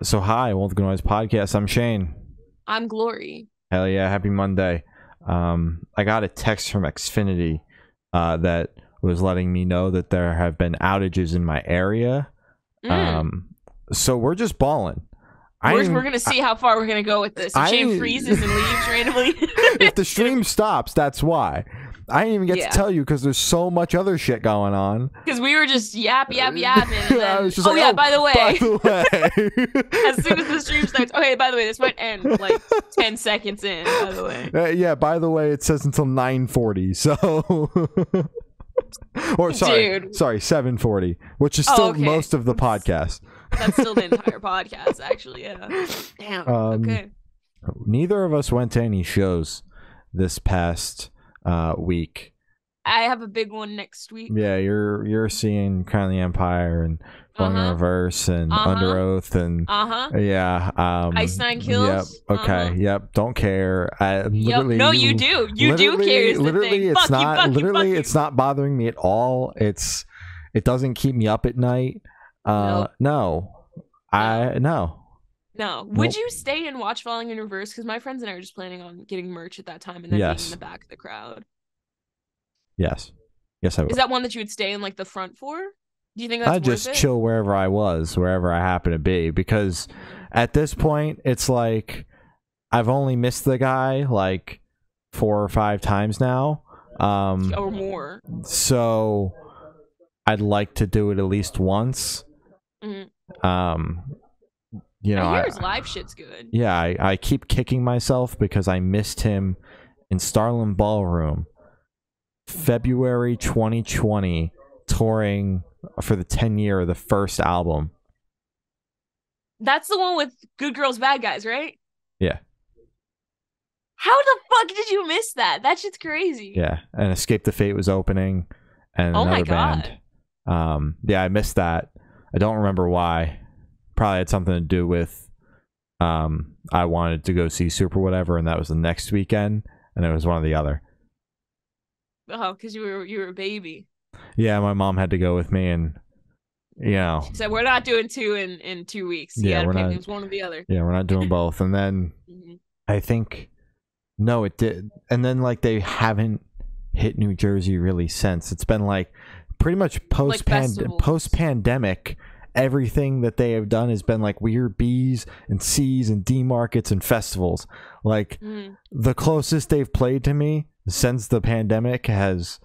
So hi, welcome to Noise Podcast. I'm Shane. I'm Glory. Hell yeah, happy Monday. I got a text from Xfinity that was letting me know that there have been outages in my area. So we're just balling. We're gonna see how far we're gonna go with this. If Shane freezes and leaves randomly. If the stream stops, that's why. I didn't even get to tell you because there's so much other shit going on. Because we were just yapping. And then, I was just by the way. As soon as the stream starts, okay, by the way, this might end like 10 seconds in, by the way. Yeah, by the way, it says until 9:40, so... or sorry, 7:40, which is still most of the podcast. That's still the entire podcast, actually, yeah. Damn, okay. Neither of us went to any shows this past week. I have a big one next week. Yeah, you're seeing Crown of the Empire and Falling in Reverse and Under Oath and yeah, Einstein Kills. Yep. Okay. Yep. Don't care. Literally, no, you do. You do care. Is the literally, thing. It's fuck not. You, literally, you. It's not bothering me at all. It doesn't keep me up at night. Nope. No. No. Would you stay and watch Falling in Reverse? Because my friends and I are just planning on getting merch at that time and then being in the back of the crowd. Yes, I would. Is that one that you would stay in like the front for? Do you think that's I'd just chill wherever I was, wherever I happen to be, because at this point it's like I've only missed the guy like 4 or 5 times now, or more. So I'd like to do it at least once. You know, I hear his live shit's good. Yeah, I keep kicking myself because I missed him in Starland Ballroom, February 2020, touring for the 10 year of the first album. That's the one with Good Girls Bad Guys, right? Yeah. How the fuck did you miss that? That shit's crazy. Yeah, and Escape the Fate was opening, and another band. Yeah, I missed that. I don't remember why. Probably had something to do with I wanted to go see Super whatever, and that was the next weekend, and it was one or the other. Oh, because you were a baby. Yeah, my mom had to go with me, and you know. She said, we're not doing 2 in 2 weeks. Yeah, we're not. It was one or the other. Yeah, we're not doing both. And then I think it did. And then like they haven't hit New Jersey really since. It's been like pretty much post pandemic. Everything that they have done has been like weird B's and C's and D markets and festivals. Like the closest they've played to me since the pandemic has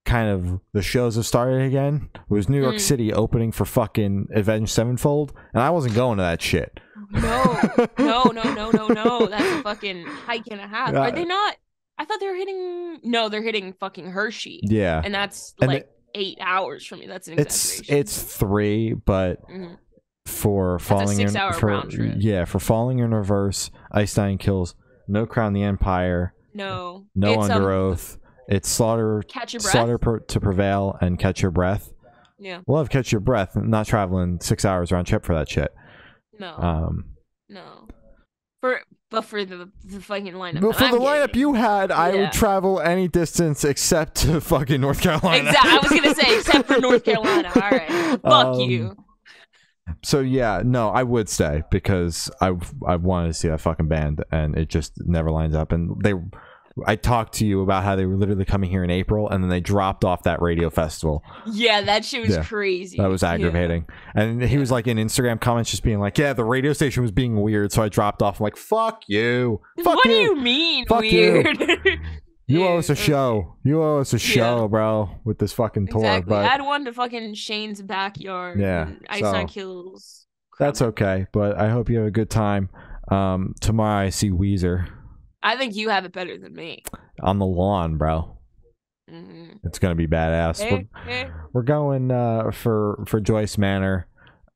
kind of the shows have started again was New York City opening for fucking Avenged Sevenfold, and I wasn't going to that shit. No. That's a fucking hike and a half. Are they not? I thought they were hitting. No, they're hitting fucking Hershey. Yeah, and that's like 8 hours from me. That's an exaggeration. It's 3, but for Falling in for Falling in Reverse, Einstein Kills, No Crown the Empire, no Under Oath. It's Slaughter to Prevail and Catch Your Breath. Yeah, we'll have Catch Your Breath. Not traveling 6 hours round trip for that shit. No. For the fucking lineup. But for the lineup you had, I would travel any distance except to fucking North Carolina. Exactly. I was gonna say except for North Carolina. All right. Fuck you. So yeah, no, I would stay because I wanted to see that fucking band, and it just never lines up. And I talked to you about how they were literally coming here in April, and then they dropped off that radio festival. Yeah, that shit was crazy. That was aggravating. Yeah. And he was like in Instagram comments just being like, yeah, the radio station was being weird, so I dropped off. I'm like, fuck you. What do you mean weird? You owe us a show. You owe us a show, bro, with this fucking tour. Exactly. But Add one to fucking Shane's backyard. Yeah. Einstein Kills. That's okay, but I hope you have a good time. Tomorrow I see Weezer. I think you have it better than me. On the lawn, bro. It's gonna be badass. We're going for Joyce Manor.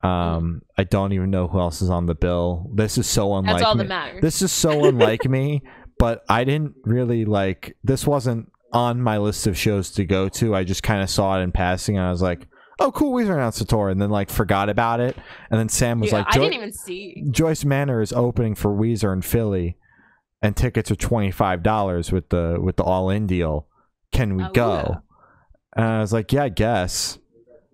I don't even know who else is on the bill. This is so unlike me. That's all that matters. This is so unlike me, but I didn't really like. This wasn't on my list of shows to go to. I just kind of saw it in passing, and I was like, "Oh, cool, Weezer announced a tour," and then like forgot about it. And then Sam was like, "I didn't even see." Joyce Manor is opening for Weezer in Philly, and tickets are $25 with the all-in deal. Can we go? Yeah. And I was like, yeah, I guess.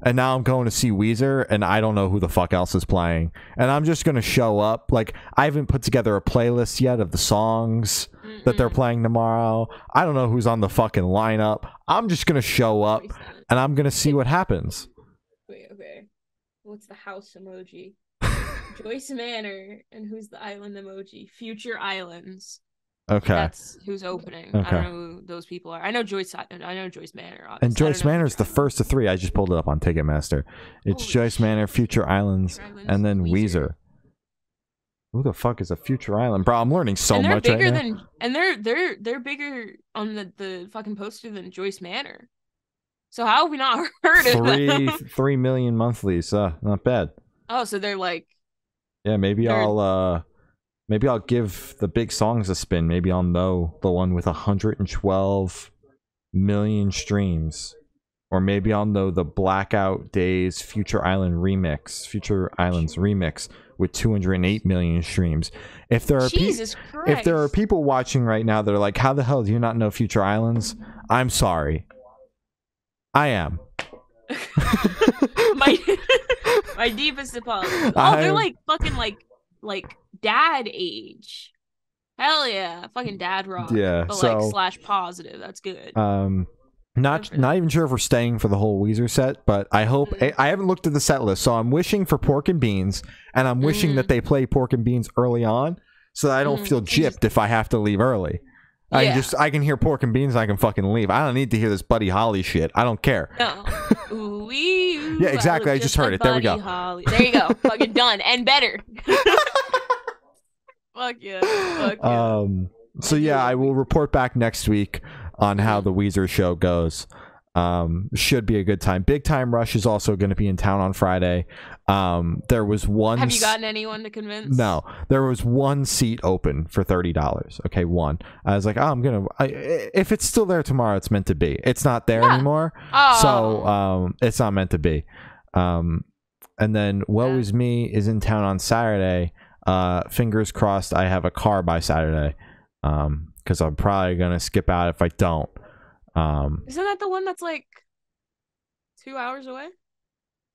and now I'm going to see Weezer, and I don't know who the fuck else is playing, and I'm just gonna show up. Like, I haven't put together a playlist yet of the songs that they're playing tomorrow. I don't know who's on the fucking lineup. I'm just gonna show up, and I'm gonna see what happens. Wait, okay. What's the house emoji? Joyce Manor, and who's the island emoji? Future Islands. Okay, that's who's opening. Okay. I don't know who those people are. I know Joyce Manor. Obviously. And Joyce Manor is the first of 3. I just pulled it up on Ticketmaster. It's Joyce Manor, Future Islands, and then Weezer. Who the fuck is a Future Island, bro? I'm learning so much right now. And they're bigger on the fucking poster than Joyce Manor. So how have we not heard of them? 3 million monthlies. Not bad. Oh, so they're like. Yeah, maybe I'll give the big songs a spin. Maybe I'll know the one with 112 million streams. Or maybe I'll know the Blackout Days Future Islands remix with 208 million streams. If there are people watching right now that are like, how the hell do you not know Future Islands? I'm sorry. I am. my deepest apologies. Oh, they're like fucking like dad age. Hell yeah, fucking dad rock. Yeah, but so, like / positive. That's good. Not even sure if we're staying for the whole Weezer set, but I hope. I haven't looked at the set list, so I'm wishing for Pork and Beans, and I'm wishing that they play Pork and Beans early on, so that I don't feel gypped if I have to leave early. Yeah. I can hear Pork and Beans and I can fucking leave. I don't need to hear this Buddy Holly shit. I don't care. No. Ooh, yeah, exactly. I just heard it. There we go. Holly. There you go. Fucking done. And better. Fuck yeah. Fuck yeah. So yeah, I will report back next week on how the Weezer show goes. Should be a good time. Big Time Rush is also going to be in town on Friday. There was one. Have you gotten anyone to convince? No, there was one seat open for $30. Okay, one. I was like, oh, if it's still there tomorrow, it's meant to be. It's not there anymore, so it's not meant to be. And then Woe Is Me is in town on Saturday. Fingers crossed, I have a car by Saturday. Because I'm probably gonna skip out if I don't. Isn't that the one that's like 2 hours away?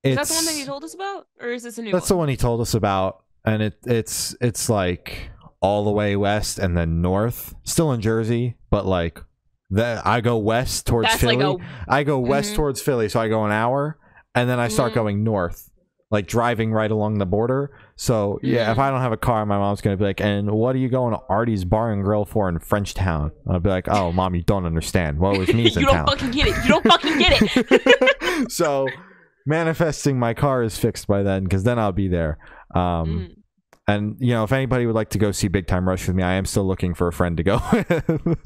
Is that the one that he told us about, or is this a new one? That's the one he told us about, and it's like all the way west and then north, still in Jersey, but like that I go west towards Philly. Like I go west towards Philly, so I go an hour, and then I start going north, like driving right along the border. So yeah, if I don't have a car, my mom's gonna be like, "And what are you going to Artie's Bar and Grill for in Frenchtown?" I'll be like, "Oh, mom, you don't understand. Well, it's me in town. You don't fucking get it. You don't fucking get it." So manifesting my car is fixed by then, because then I'll be there. And you know, if anybody would like to go see Big Time Rush with me, I am still looking for a friend to go with.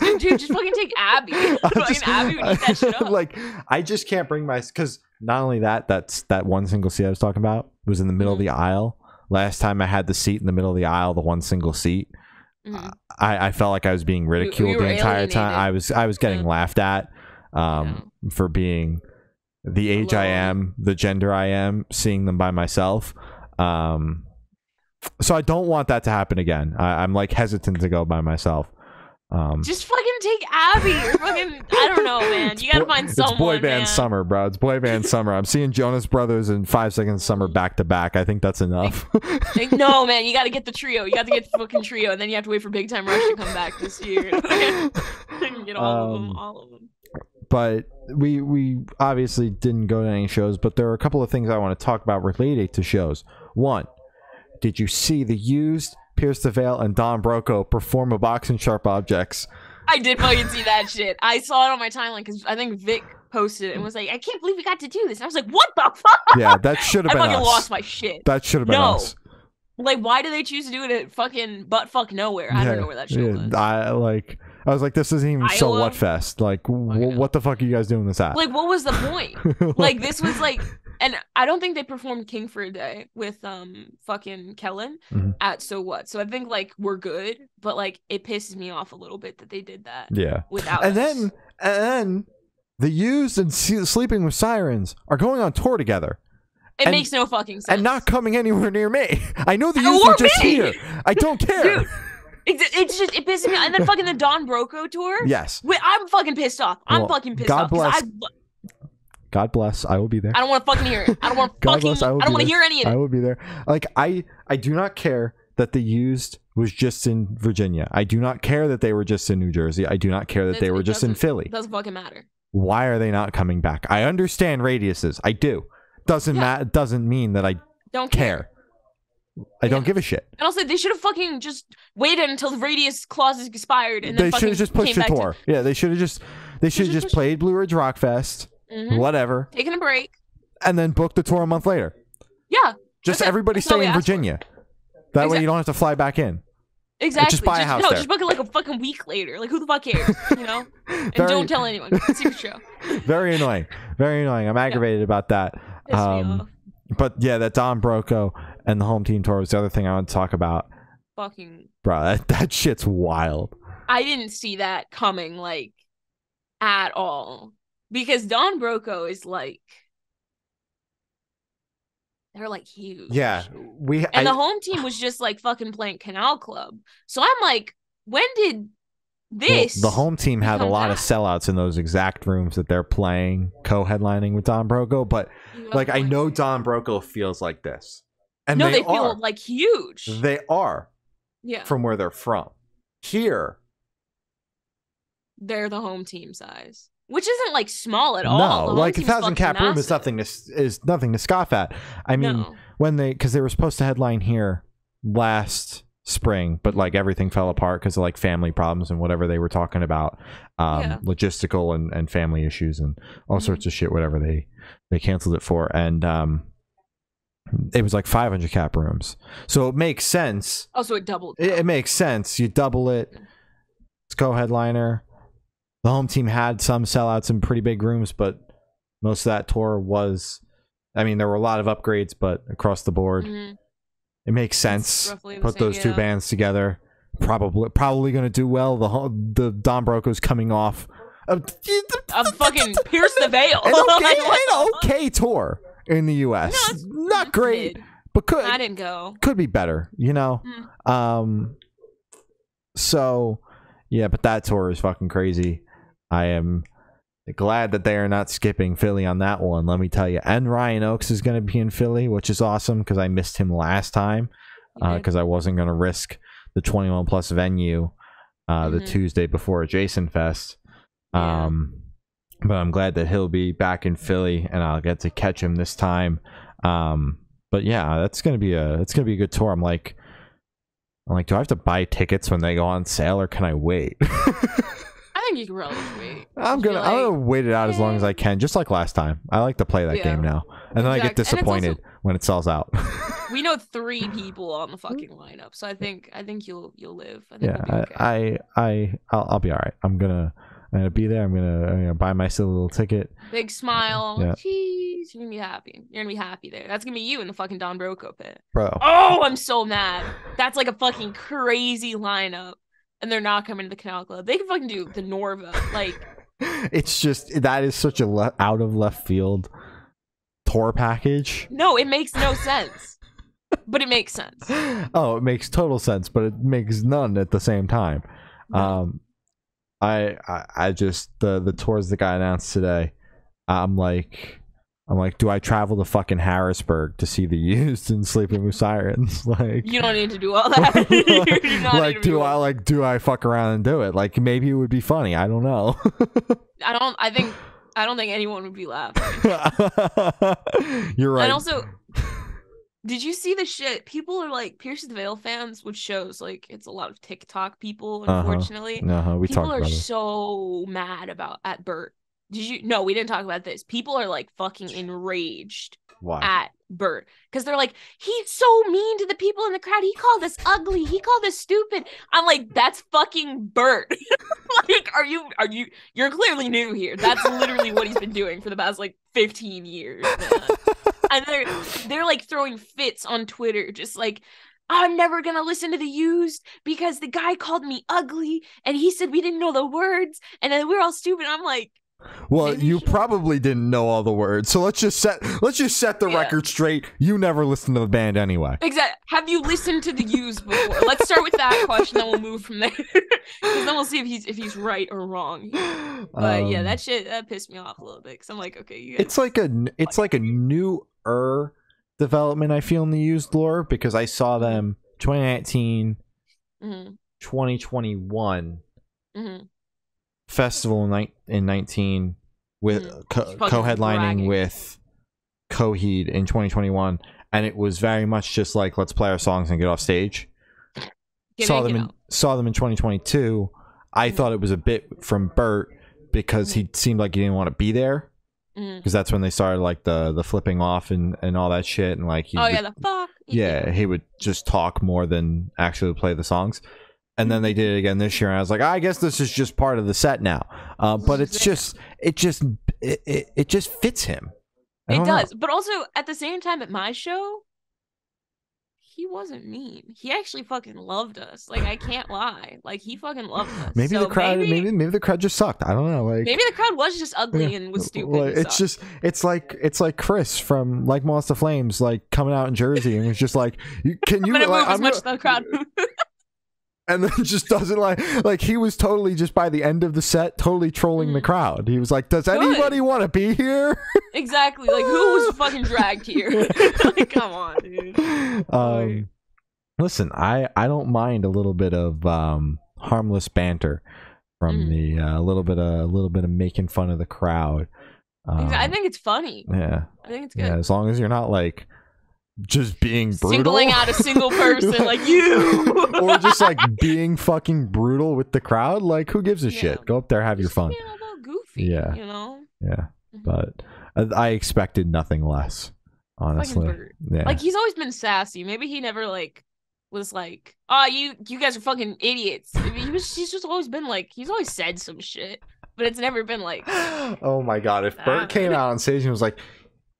Dude, just fucking take Abby. Abby would eat that shit up. Like, I just can't bring because not only that's that one single seat I was talking about was in the middle of the aisle. Last time I had the seat in the middle of the aisle, the one single seat, I felt like I was being ridiculed the entire time. I was getting laughed at for being the age I am, the gender I am, seeing them by myself. So I don't want that to happen again. I'm like hesitant to go by myself. Just fucking take Abby or fucking, I don't know, man. You gotta find someone. It's boy band summer, bro. It's boy band summer. I'm seeing Jonas Brothers and 5 Seconds of Summer back to back. I think that's enough. No, man. You gotta get the trio. You gotta get the fucking trio, and then you have to wait for Big Time Rush to come back this year. Get all of them. But we obviously didn't go to any shows, but there are a couple of things I want to talk about related to shows. One, did you see the Used, Pierce the Veil, and Don Broco perform a box in Sharp Objects? I did fucking see that shit. I saw it on my timeline because I think Vic posted it and was like, I can't believe we got to do this. And I was like, what the fuck? Yeah, that should have been us. I fucking lost my shit. That should have been us. Like, why do they choose to do it at fucking butt fuck nowhere? I don't know where that shit was. I was like, this isn't even Iowa? So what fest. Like, what the fuck are you guys doing this at? Like, what was the point? Like, this was like, and I don't think they performed King for a Day with fucking Kellen at So What. So I think like we're good, but like it pisses me off a little bit that they did that. Yeah. Without and then the Used and Sleeping with Sirens are going on tour together. It makes no fucking sense. And not coming anywhere near me. I know the Used are just here. I don't care. Dude. It's just, it pisses me off. And then fucking the Don Broco tour. Yes. I'm fucking pissed off. I'm fucking pissed off. God bless. I will be there. I don't want to fucking hear it. I don't want to fucking. I don't want to hear any of it. I will be there. Like I do not care that the used was just in Virginia. I do not care that they were just in New Jersey. I do not care that they were just in Philly. It doesn't fucking matter. Why are they not coming back? I understand radiuses. I do. Doesn't matter. Doesn't mean that I don't care. I don't give a shit. And also, they should have fucking just waited until the radius clause is expired, and then they should have just pushed the tour. Yeah, they should have just played Blue Ridge Rock Fest, whatever, taking a break, and then booked the tour a month later. Yeah, just everybody stay in Virginia. That way you don't have to fly back in. Exactly. Just buy a house there. Just book it like a fucking week later. Like, who the fuck cares? You know? And don't tell anyone. It's a secret show. Very annoying. Very annoying. I'm aggravated about that. Piss me off. But yeah, that Don Broco and the home team tour was the other thing I want to talk about. Fucking. Bro, that shit's wild. I didn't see that coming, like, at all. Because Don Broco is like. They're like huge. Yeah. The home team was just like fucking playing Canal Club. So I'm like, when did this? Well, the home team had a lot of sellouts in those exact rooms that they're playing, co-headlining with Don Broco. But like, I know Don Broco feels like this. And no, they feel like huge. They are. Yeah. From where they're from. Here. They're the home team size. Which isn't like small at all. No, like 1,000 cap room is nothing to scoff at. I mean, because they were supposed to headline here last spring, but like everything fell apart because of like family problems and whatever they were talking about, logistical and family issues and all sorts of shit. Whatever they canceled it for, and it was like 500 cap rooms, so it makes sense. Oh, so it doubled. It makes sense. You double it. It's co-headliner. The home team had some sellouts in pretty big rooms, but most of that tour was, I mean, there were a lot of upgrades, but across the board, it makes sense. Put those two bands together. Probably going to do well. The Don Broco's coming off a fucking Pierce the Veil. An okay tour in the U.S. Not great, but I didn't go. Could be better, you know. So yeah, but that tour is fucking crazy. I am glad that they are not skipping Philly on that one, let me tell you. And Ryan Oakes is going to be in Philly, which is awesome because I missed him last time because I wasn't going to risk the 21 plus venue the Tuesday before Jason Fest. But I'm glad that he'll be back in Philly and I'll get to catch him this time. But yeah, that's going to be a good tour. I'm like, do I have to buy tickets when they go on sale or can I wait? I think you can really wait. I'm gonna wait it out as long as I can, just like last time. I like to play that game now, and then I get disappointed when it sells out. We know 3 people on the fucking lineup, so I think you'll live. I think I'll be all right. I'm gonna be there. I'm gonna buy myself a little ticket. Big smile. Yeah. Jeez, you're gonna be happy. You're gonna be happy there. That's gonna be you in the fucking Don Broco pit, bro. Oh, I'm so mad. That's like a fucking crazy lineup. And they're not coming to the Canal Club. They can fucking do the Norva. Like, it's just, that is such a out of left field tour package. No, it makes no sense. But it makes sense. Oh, it makes total sense, but it makes none at the same time. No. I just the tours that got announced today. I'm like, do I travel to fucking Harrisburg to see the Used and Sleeping with Sirens? Like, you don't need to do all that. Do I fuck around and do it? Like, maybe it would be funny. I don't know. I don't think anyone would be laughing. You're right. And also, did you see the shit? People are like Pierce the Veil fans, which shows like it's a lot of TikTok people. Unfortunately, people are so mad at Bert. Did you? No, we didn't talk about this. People are like fucking enraged at Bert because they're like, he's so mean to the people in the crowd. He called us ugly. He called us stupid. I'm like, that's fucking Bert. Like, are you? You're clearly new here. That's literally what he's been doing for the past like 15 years, man. And they're like throwing fits on Twitter, just like, I'm never gonna listen to the Used because the guy called me ugly and he said we didn't know the words and then we're all stupid. I'm like, Well, maybe you probably didn't know all the words, so let's just set the record straight. You never listened to the band anyway. Exactly. Have you listened to the Used before? Let's start with that question, then we'll move from there. Because then we'll see if he's right or wrong. But yeah, that pissed me off a little bit. Because I'm like, okay, you guys. It's like a newer development I feel in the Used lore, because I saw them 2019, 2021. Festival in 19 with co-headlining with Coheed in 2021, and it was very much just like, let's play our songs and get off stage. Saw them in 2022. I thought it was a bit from Bert, because he seemed like he didn't want to be there, because that's when they started like the flipping off and all that shit, and like the fuck he would just talk more than actually play the songs. And then they did it again this year, and I was like, I guess this is just part of the set now. But it just fits him. It does. But also, at the same time, at my show, he wasn't mean. He actually fucking loved us. Like, I can't lie. Like, he fucking loved us. Maybe the crowd just sucked. I don't know. Like, maybe the crowd was just ugly and was stupid. Like, it's like Chris from Like Moths to Flames, like coming out in Jersey, and was just like, can you like, as much the crowd. And then just doesn't like he was totally just by the end of the set totally trolling the crowd. He was like, does anybody want to be here? Exactly. Like, who was fucking dragged here? Like, come on, dude. Listen, I don't mind a little bit of harmless banter from the a little bit of making fun of the crowd. I think it's funny. Yeah. I think it's good. Yeah, as long as you're not like just being brutal, singling out a single person like you, or just like being fucking brutal with the crowd. Like, who gives a shit? Go up there, have your fun. Being a little goofy, yeah, you know. Yeah, but I expected nothing less, honestly. Yeah, like, he's always been sassy. Maybe he never like was like, oh, you guys are fucking idiots. He's just always been like, he's always said some shit, but it's never been like, oh my god, if Bert came out on stage and was like,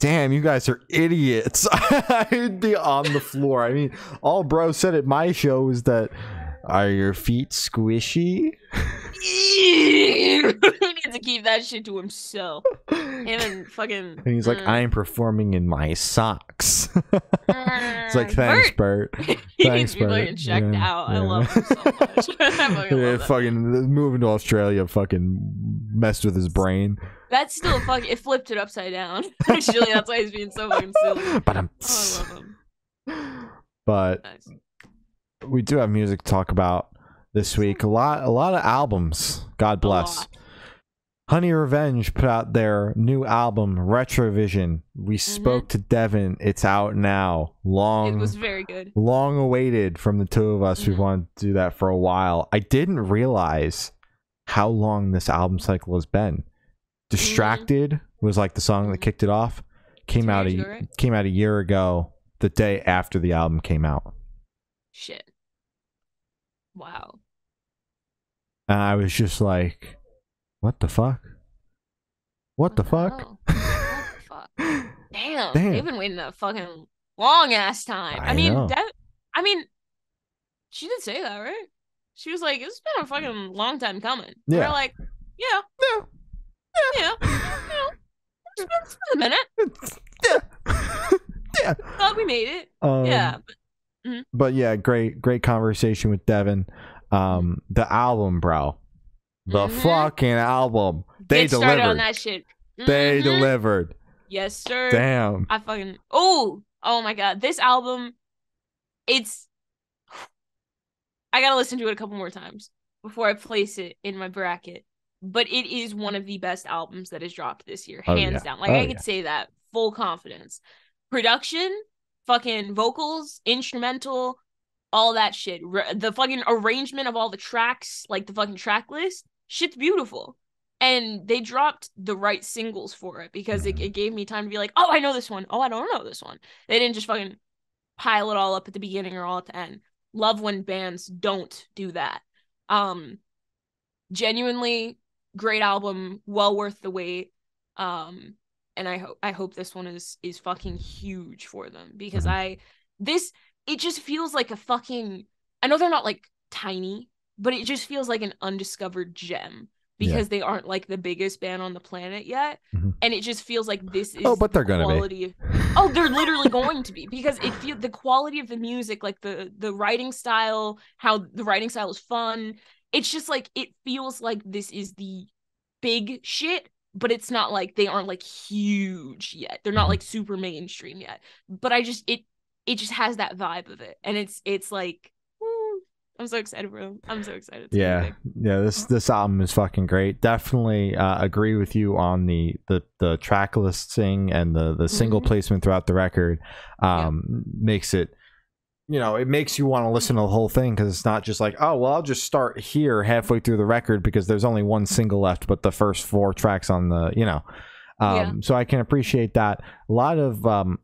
damn, you guys are idiots, I'd be on the floor. I mean, all bro said at my show was that, are your feet squishy? He needs to keep that shit to himself. Him and fucking. And he's like, I'm performing in my socks. It's like, thanks, Bert. He needs to be fucking checked out. Yeah. I love him so much. Fucking moving to Australia fucking messed with his brain. That's still fucking. It flipped it upside down. Actually, that's why he's being so fucking silly. But I love him. But nice. We do have music to talk about this week. A lot of albums. God bless. Honey Revenge put out their new album, Retrovision. We spoke to Devin. It's out now. It was very good. Long awaited from the two of us. We've wanted to do that for a while. I didn't realize how long this album cycle has been. Distracted was like the song that kicked it off. Came out a year ago, the day after the album came out. Shit. Wow. And I was just like, what the fuck? What the fuck? What the fuck? Damn. They've been waiting a fucking long ass time. I mean, she did say that, right? She was like, it's been a fucking long time coming. Yeah. We're like, yeah. It's been a minute. Yeah. Thought we made it. Yeah. But yeah, great conversation with Devin. The album, bro. The fucking album. They delivered on that shit. They delivered. Yes, sir. Damn. I fucking oh my god. This album, I gotta listen to it a couple more times before I place it in my bracket. But it is one of the best albums that has dropped this year, hands down. Like, I could say that, full confidence. Production, fucking vocals, instrumental, all that shit. The fucking arrangement of all the tracks, like the fucking track list, shit's beautiful. And they dropped the right singles for it, because it gave me time to be like, oh, I know this one. Oh, I don't know this one. They didn't just fucking pile it all up at the beginning or all at the end. Love when bands don't do that. Genuinely great album, well worth the wait. And I hope this one is fucking huge for them, because it just feels like a fucking, I know they're not like tiny, but it just feels like an undiscovered gem because they aren't like the biggest band on the planet yet. And it just feels like this is but they're gonna be. They're literally going to be, because it feels the quality of the music, like the writing style, how the writing style is fun. It's just like, it feels like this is the big shit, but it's not like, they aren't like huge yet. They're not like super mainstream yet. But it just has that vibe of it. And it's like, I'm so excited, bro. I'm so excited. Yeah. This album is fucking great. Definitely agree with you on the track listing and the single placement throughout the record. Makes it, it makes you want to listen to the whole thing, because it's not just like, oh well, I'll just start here halfway through the record because there's only one single left, but the first 4 tracks on the so I can appreciate that. A lot of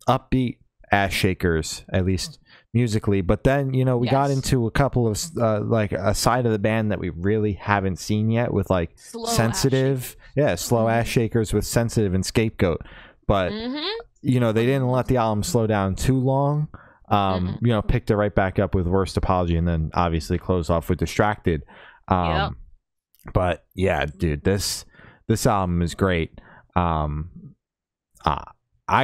upbeat ass shakers, at least musically, but then we got into a couple of like a side of the band that we really haven't seen yet, with like slow Sensitive slow ass shakers with Sensitive and Scapegoat, but they didn't let the album slow down too long. Picked it right back up with Worst Apology, and then obviously closed off with Distracted. But yeah, dude, this album is great. I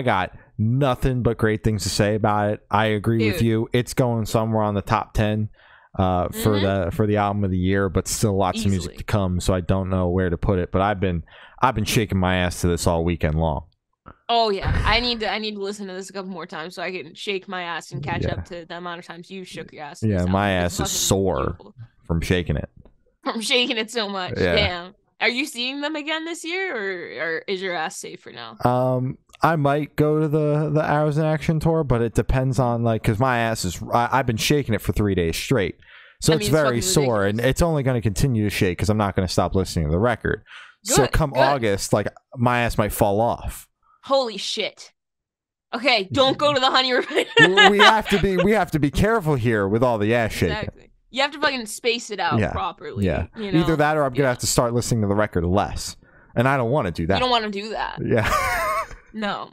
got nothing but great things to say about it. I agree with you. It's going somewhere on the top 10 for the album of the year, but still lots of music to come, so I don't know where to put it. But I've been shaking my ass to this all weekend long. Oh yeah, I need to listen to this a couple more times so I can shake my ass and catch up to the amount of times you shook your ass. Yeah, my ass is sore from shaking it. From shaking it so much. Yeah. Damn. Are you seeing them again this year, or is your ass safe for now? I might go to the Arrows in Action tour, but it depends on, like, because my ass is, I've been shaking it for 3 days straight, so it's very sore, ridiculous. And it's only going to continue to shake because I'm not going to stop listening to the record. So come August, like, my ass might fall off. Holy shit. Okay, don't go to the Honey Revenge. we have to be careful here with all the ass shaking. Exactly. You have to fucking space it out properly. Yeah. Either that, or I'm gonna have to start listening to the record less, and I don't want to do that. You don't want to do that. Yeah. No.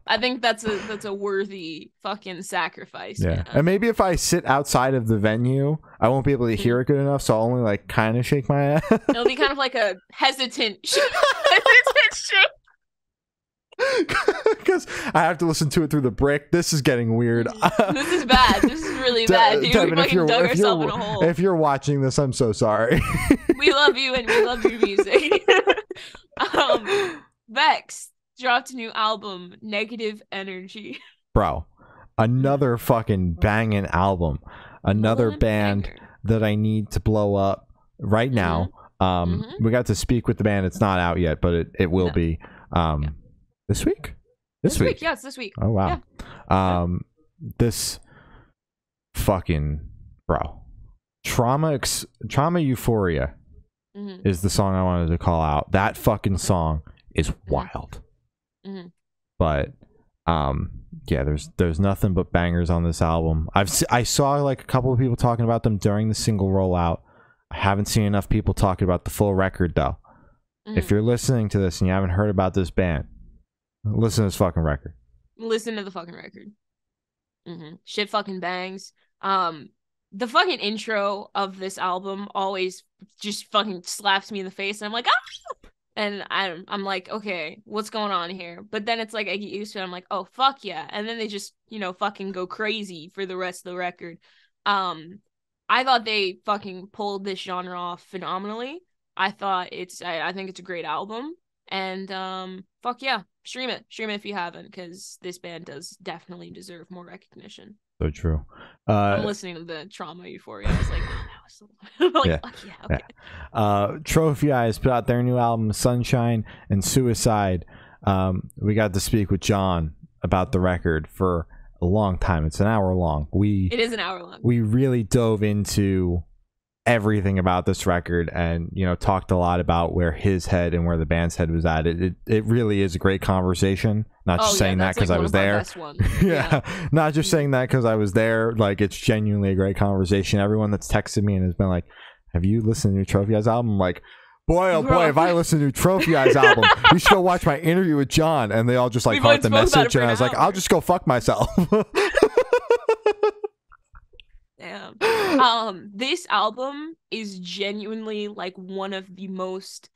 I think that's a worthy fucking sacrifice. Yeah. Man. And maybe if I sit outside of the venue, I won't be able to hear it good enough, so I'll only like kind of shake my ass. It'll be kind of like a hesitant shake. Because I have to listen to it through the brick. This is getting weird. This is bad. This is really bad, dude. Devin, we fucking dug ourselves in a hole. If you're watching this, I'm so sorry. We love you, and we love your music. VEXED dropped a new album, Negative Energy. Bro, another fucking banging album. Another band that I need to blow up right now. We got to speak with the band. It's not out yet, but it will be. This week? This week, yeah, it's this week. Oh wow. Yeah. This fucking Trauma Euphoria is the song I wanted to call out. That fucking song is wild. But yeah, there's nothing but bangers on this album. I saw like a couple of people talking about them during the single rollout. I haven't seen enough people talking about the full record though. If you're listening to this and you haven't heard about this band, listen to this fucking record. Listen to the fucking record. Shit fucking bangs. The fucking intro of this album always just fucking slaps me in the face, and I'm like, ah! And I'm like, okay, what's going on here? But then it's like I get used to it. I'm like, oh fuck yeah! And then they just fucking go crazy for the rest of the record. I thought they fucking pulled this genre off phenomenally. I think it's a great album, and fuck yeah, stream it if you haven't, because this band does definitely deserve more recognition. So true. I'm listening to the Trauma Euphoria. I was like, oh, that was so like, yeah. Fuck yeah, okay. Yeah. Trophy Eyes put out their new album Sunshine and Suicide. We got to speak with John about the record for a long time. It's an hour long. It is an hour long. We really dove into everything about this record, and talked a lot about where his head and where the band's head was at. It really is a great conversation. Not just saying that because I was there. Yeah, not just saying that because I was there. Like, it's genuinely a great conversation. Everyone that's texted me and has been like, have you listened to Trophy Eyes album? I'm like, boy, oh boy, if I listen to Trophy Eyes album, you should go watch my interview with John. And they all just like heart the message, and I was like, I'll just go fuck myself. Damn. This album is genuinely like one of the most,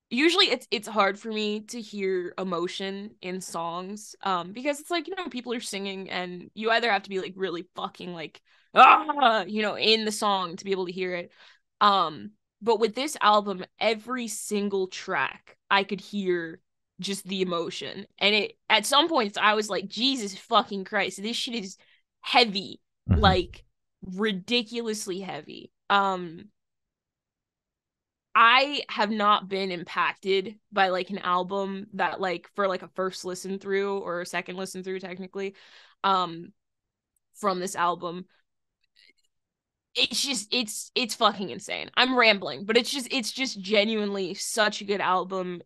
usually it's hard for me to hear emotion in songs because it's like, you know, people are singing and you either have to be like really fucking like you know, in the song to be able to hear it. But with this album, every single track I could hear just the emotion, and it at some points I was like, Jesus fucking Christ, this shit is heavy, like ridiculously heavy. I have not been impacted by like an album that like for like a first listen through or a second listen through technically from this album. It's just it's fucking insane. I'm rambling, but it's just genuinely such a good album.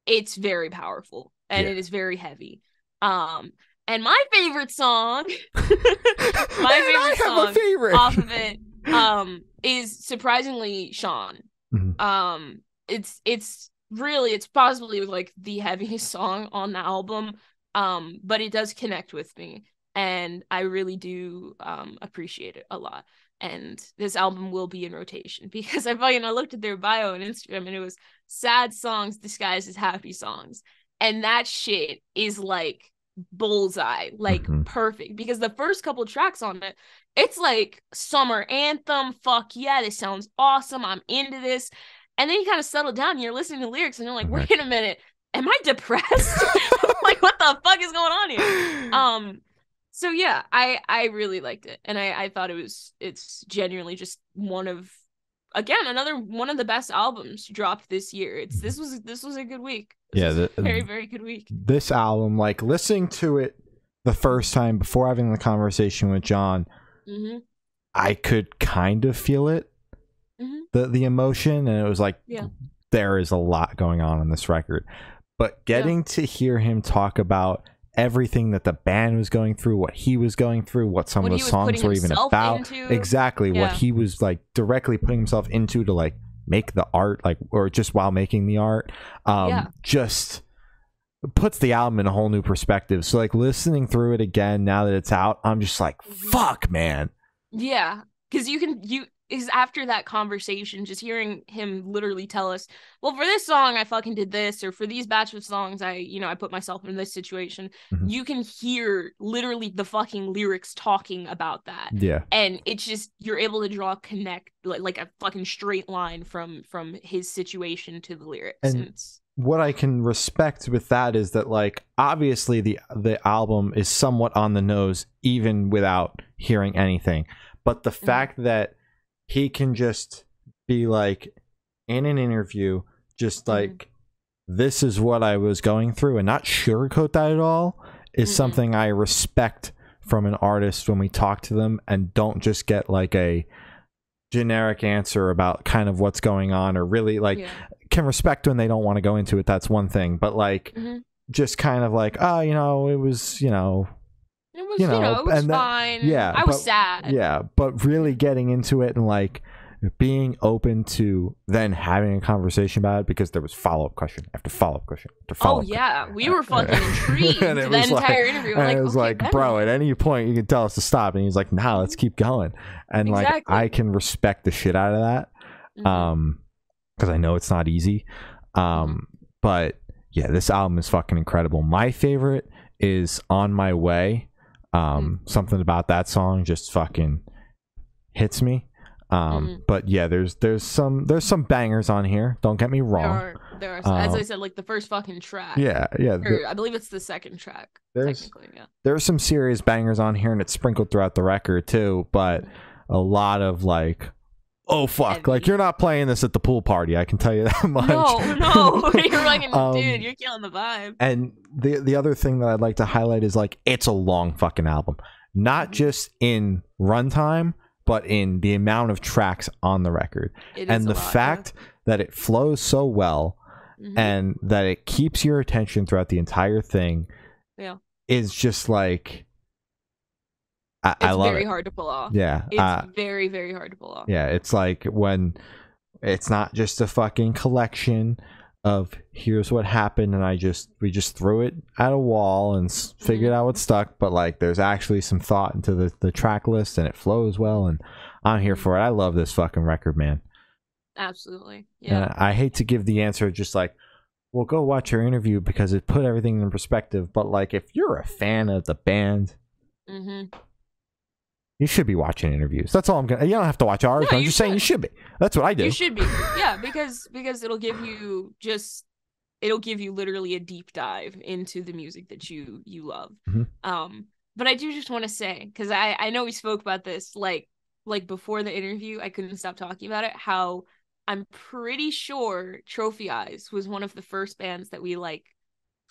It's very powerful and it is very heavy. And my favorite song my favorite song off of it is surprisingly Sean. It's really, it's possibly like the heaviest song on the album, but it does connect with me and I really do appreciate it a lot. And this album will be in rotation because I looked at their bio on Instagram and it was sad songs disguised as happy songs, and that shit is like bullseye, like perfect, because the first couple tracks on it, it's like summer anthem, fuck yeah, this sounds awesome, I'm into this. And then you kind of settle down and you're listening to lyrics and you're like, wait a minute, am I depressed? Like, what the fuck is going on here? So yeah, I really liked it, and I thought it's genuinely just another one of the best albums dropped this year. This was a good week. This was a very, very good week. This album, like listening to it the first time before having the conversation with John, I could kind of feel it, the emotion, and it was like, there is a lot going on this record. But getting to hear him talk about everything that the band was going through, what he was going through, what some of the songs were even about, exactly what he was like directly putting himself into to like make the art, like, or just while making the art, just puts the album in a whole new perspective. So like listening through it again now that it's out, I'm just like, fuck, man. Yeah, because is after that conversation, just hearing him literally tell us, well, for this song I fucking did this, or for these batch of songs I put myself in this situation. You can hear literally the fucking lyrics talking about that. And it's just, you're able to draw like a fucking straight line from his situation to the lyrics. And it's, what I can respect with that is that, like, obviously the album is somewhat on the nose even without hearing anything, but the fact that he can just be like in an interview, just like, this is what I was going through, and not sugarcoat that at all, is something I respect from an artist when we talk to them, and don't just get like a generic answer about kind of what's going on, or really like can respect when they don't want to go into it. That's one thing, but like just kind of like, oh, it was, it was fine. I was sad. Yeah, but really getting into it and like being open to then having a conversation about it, because there was follow-up question after follow-up question after follow-up. We were fucking intrigued the entire interview. And it was like, bro, at any point you can tell us to stop, and he's like, nah, let's keep going. And like, I can respect the shit out of that, because I know it's not easy. But yeah, this album is fucking incredible. My favorite is On My Way. Something about that song just fucking hits me. But yeah, there's some bangers on here, don't get me wrong. There are as I said, like the first fucking track. I believe it's the second track, technically. There's some serious bangers on here, and it's sprinkled throughout the record too, but a lot of like, oh fuck, heavy. Like, you're not playing this at the pool party, I can tell you that much. No you're like, dude, you're killing the vibe. And the other thing that I'd like to highlight is like, it's a long fucking album, not just in runtime, but in the amount of tracks on the record, and the fact that it flows so well, and that it keeps your attention throughout the entire thing, is just like, I love it. It's very hard to pull off. It's very, very hard to pull off. Yeah, it's like when it's not just a fucking collection of here's what happened, and we just threw it at a wall and figured out what stuck, but like there's actually some thought into the track list, and it flows well, and I'm here for it. I love this fucking record, man. Absolutely. Yeah. And I hate to give the answer just like, well, go watch your interview because it put everything in perspective, but like if you're a fan of the band, you should be watching interviews. That's all I'm gonna. You don't have to watch ours. No, I'm just saying you should be. That's what I do. You should be. Yeah, because it'll give you literally a deep dive into the music that you love. But I do just want to say, because I know we spoke about this like before the interview, I couldn't stop talking about it, how I'm pretty sure Trophy Eyes was one of the first bands that we like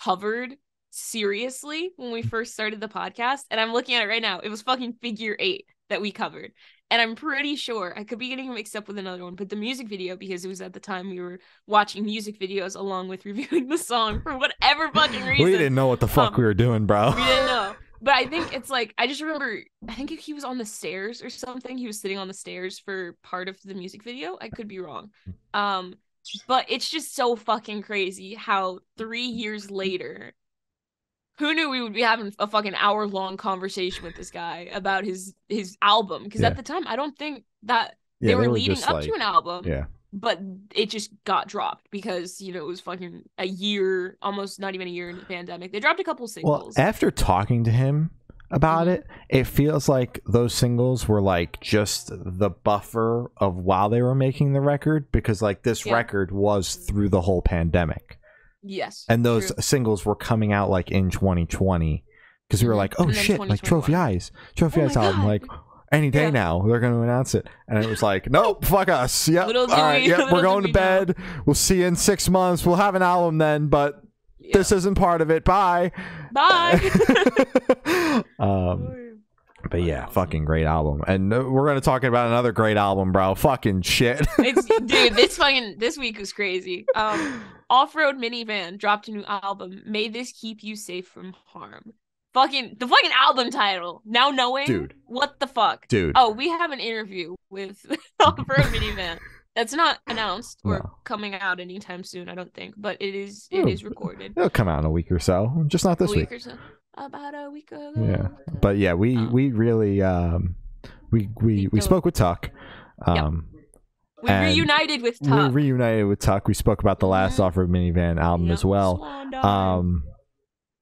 covered seriously when we first started the podcast. And I'm looking at it right now. It was fucking Figure 8 that we covered. And I'm pretty sure, I could be getting mixed up with another one, but the music video, because it was at the time we were watching music videos along with reviewing the song for whatever fucking reason. We didn't know what the fuck we were doing, bro. We didn't know. But I think it's like, I just remember, I think he was on the stairs or something. He was sitting on the stairs for part of the music video. I could be wrong. But it's just so fucking crazy how 3 years later, who knew we would be having a fucking hour-long conversation with this guy about his album? Because at the time, I don't think that they were leading up to an album. Yeah. But it just got dropped because, you know, it was fucking a year, almost not even a year into the pandemic. They dropped a couple singles. Well, after talking to him about it, it feels like those singles were like just the buffer of while they were making the record, because like this record was through the whole pandemic. Yes. And those singles were coming out like in 2020 because we were like, oh shit, like Trophy Eyes album, like any day now they're going to announce it. And it was like, nope, fuck us. Yep. All right, yep, we're going to bed. We'll see you in 6 months. We'll have an album then, but this isn't part of it. Bye. But yeah, fucking great album. And we're going to talk about another great album, bro. Fucking shit. This week was crazy. Off-Road Minivan dropped a new album, May This Keep You Safe from Harm. The fucking album title. Now knowing, what the fuck? Dude. Oh, we have an interview with Off-Road Minivan. That's not announced or coming out anytime soon, I don't think. But it is recorded. It'll come out in a week or so. Just not this week. Or so. About a week ago. Yeah. But yeah, we really we spoke with Tuck. We reunited with Tuck. We spoke about the last Off-Road Minivan album as well.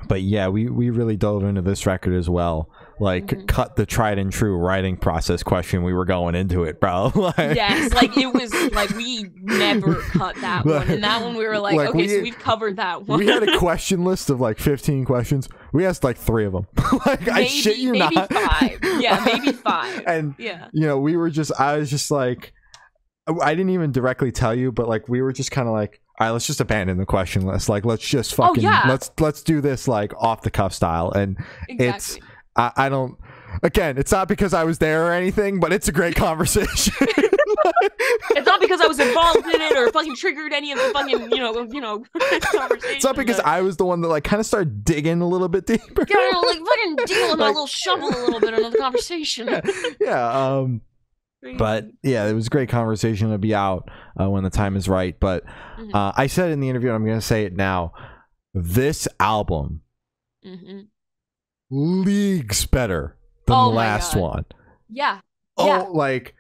But yeah, we really dove into this record as well. Like, cut the tried and true writing process question. We were going into it, bro. Yes, like it was like we never cut that one. And that one we were like okay, so we've covered that one. We had a question list of like 15 questions. We asked like 3 of them. Like, I shit you not. Maybe 5. Yeah, maybe 5. And, you know, I was just like, I didn't even directly tell you, but like we were just kind of like, all right, let's just abandon the question list. Like, let's just fucking let's do this like off the cuff style. And it's I don't. Again, it's not because I was there or anything, but it's a great conversation. It's not because I was involved in it or fucking triggered any of the fucking you know conversation. It's not because I was the one that like kind of started digging a little bit deeper. Yeah, like fucking digging with my little shovel a little bit into the conversation. Yeah. But yeah, it was a great conversation. To be out when the time is right. But I said it in the interview, and I'm going to say it now. This album, leagues better than the last one. Yeah. Like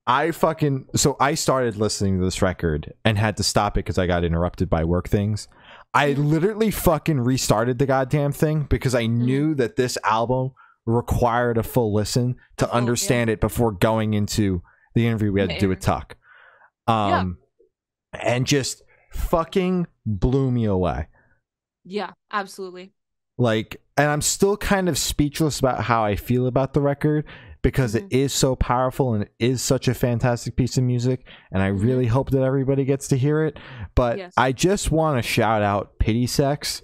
I started listening to this record and had to stop it because I got interrupted by work things. I literally fucking restarted the goddamn thing because I knew that this album required a full listen to understand it before going into the interview we had to do with Tuck. And just fucking blew me away. Yeah, absolutely. Like, and I'm still kind of speechless about how I feel about the record because it is so powerful and it is such a fantastic piece of music, and I really hope that everybody gets to hear it. But I just want to shout out Pity Sex,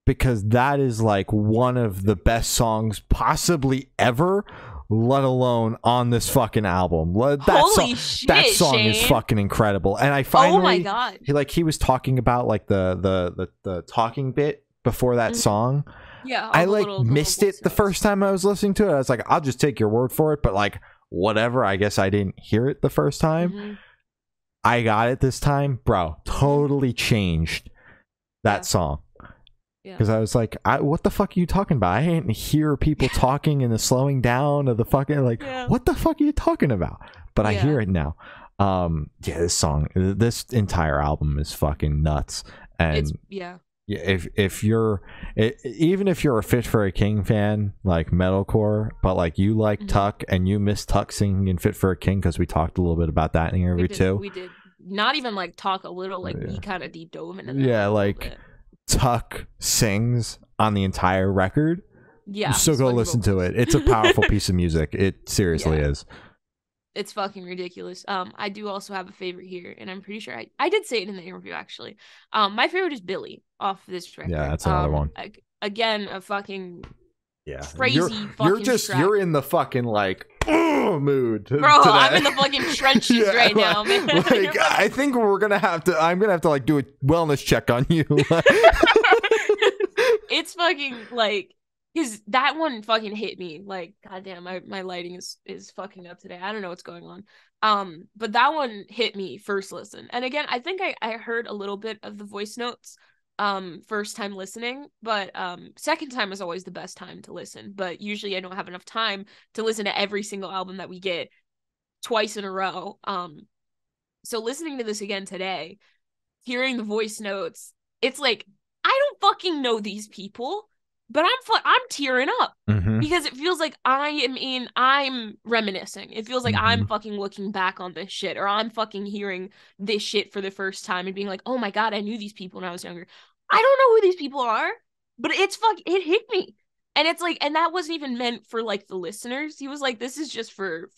because that is like one of the best songs possibly ever, let alone on this fucking album. That song Shane. is fucking incredible. And I finally, oh my god, he was talking about like the talking bit before that song. Yeah, I like missed it the first time I was listening to it. I was like, I'll just take your word for it, but like whatever. I guess I didn't hear it the first time. I Got It This Time, bro, totally changed that song. Because I was like, what the fuck are you talking about? I didn't hear people talking in the slowing down of the fucking, like, what the fuck are you talking about? But I hear it now. This entire album is fucking nuts. And if you're, even if you're a Fit for a King fan, like metalcore, but like you like Tuck and you miss Tuck singing in Fit for a King, because we talked a little bit about that in the interview too. We did not even like talk a little, like we kind of deep dove into that. Yeah, like Tuck sings on the entire record. Yeah, so go listen to it. It's a powerful piece of music. It seriously is. It's fucking ridiculous. I do also have a favorite here, and I'm pretty sure I did say it in the interview actually. My favorite is Billy off this record. Yeah, that's another one. Again, a fucking crazy you're in the fucking like mood bro today. I'm in the fucking trenches right now, man. Like, I think I'm gonna have to like do a wellness check on you. It's fucking like, because that one fucking hit me like, goddamn, my lighting is fucking up today. I don't know what's going on. But that one hit me first listen. And again, I think I heard a little bit of the voice notes first time listening, but second time is always the best time to listen. But usually I don't have enough time to listen to every single album that we get twice in a row. So listening to this again today, hearing the voice notes, it's like, I don't fucking know these people, but I'm tearing up because it feels like I'm reminiscing. It feels like I'm fucking looking back on this shit, or I'm fucking hearing this shit for the first time and being like, oh my God, I knew these people when I was younger. I don't know who these people are, but it hit me. And it's like, and that wasn't even meant for like the listeners. He was like, this is just for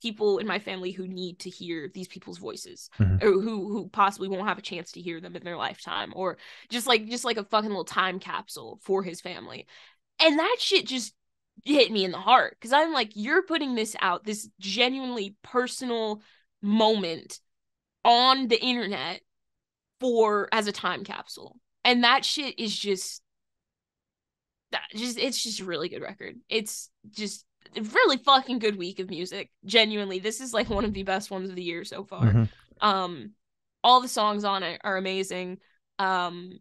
people in my family who need to hear these people's voices, or who possibly won't have a chance to hear them in their lifetime, or just like a fucking little time capsule for his family. And that shit just hit me in the heart, because I'm like, you're putting this out, this genuinely personal moment on the internet as a time capsule. And that shit is it's just a really good record. It's just a really fucking good week of music. Genuinely, this is like one of the best ones of the year so far. All the songs on it are amazing. And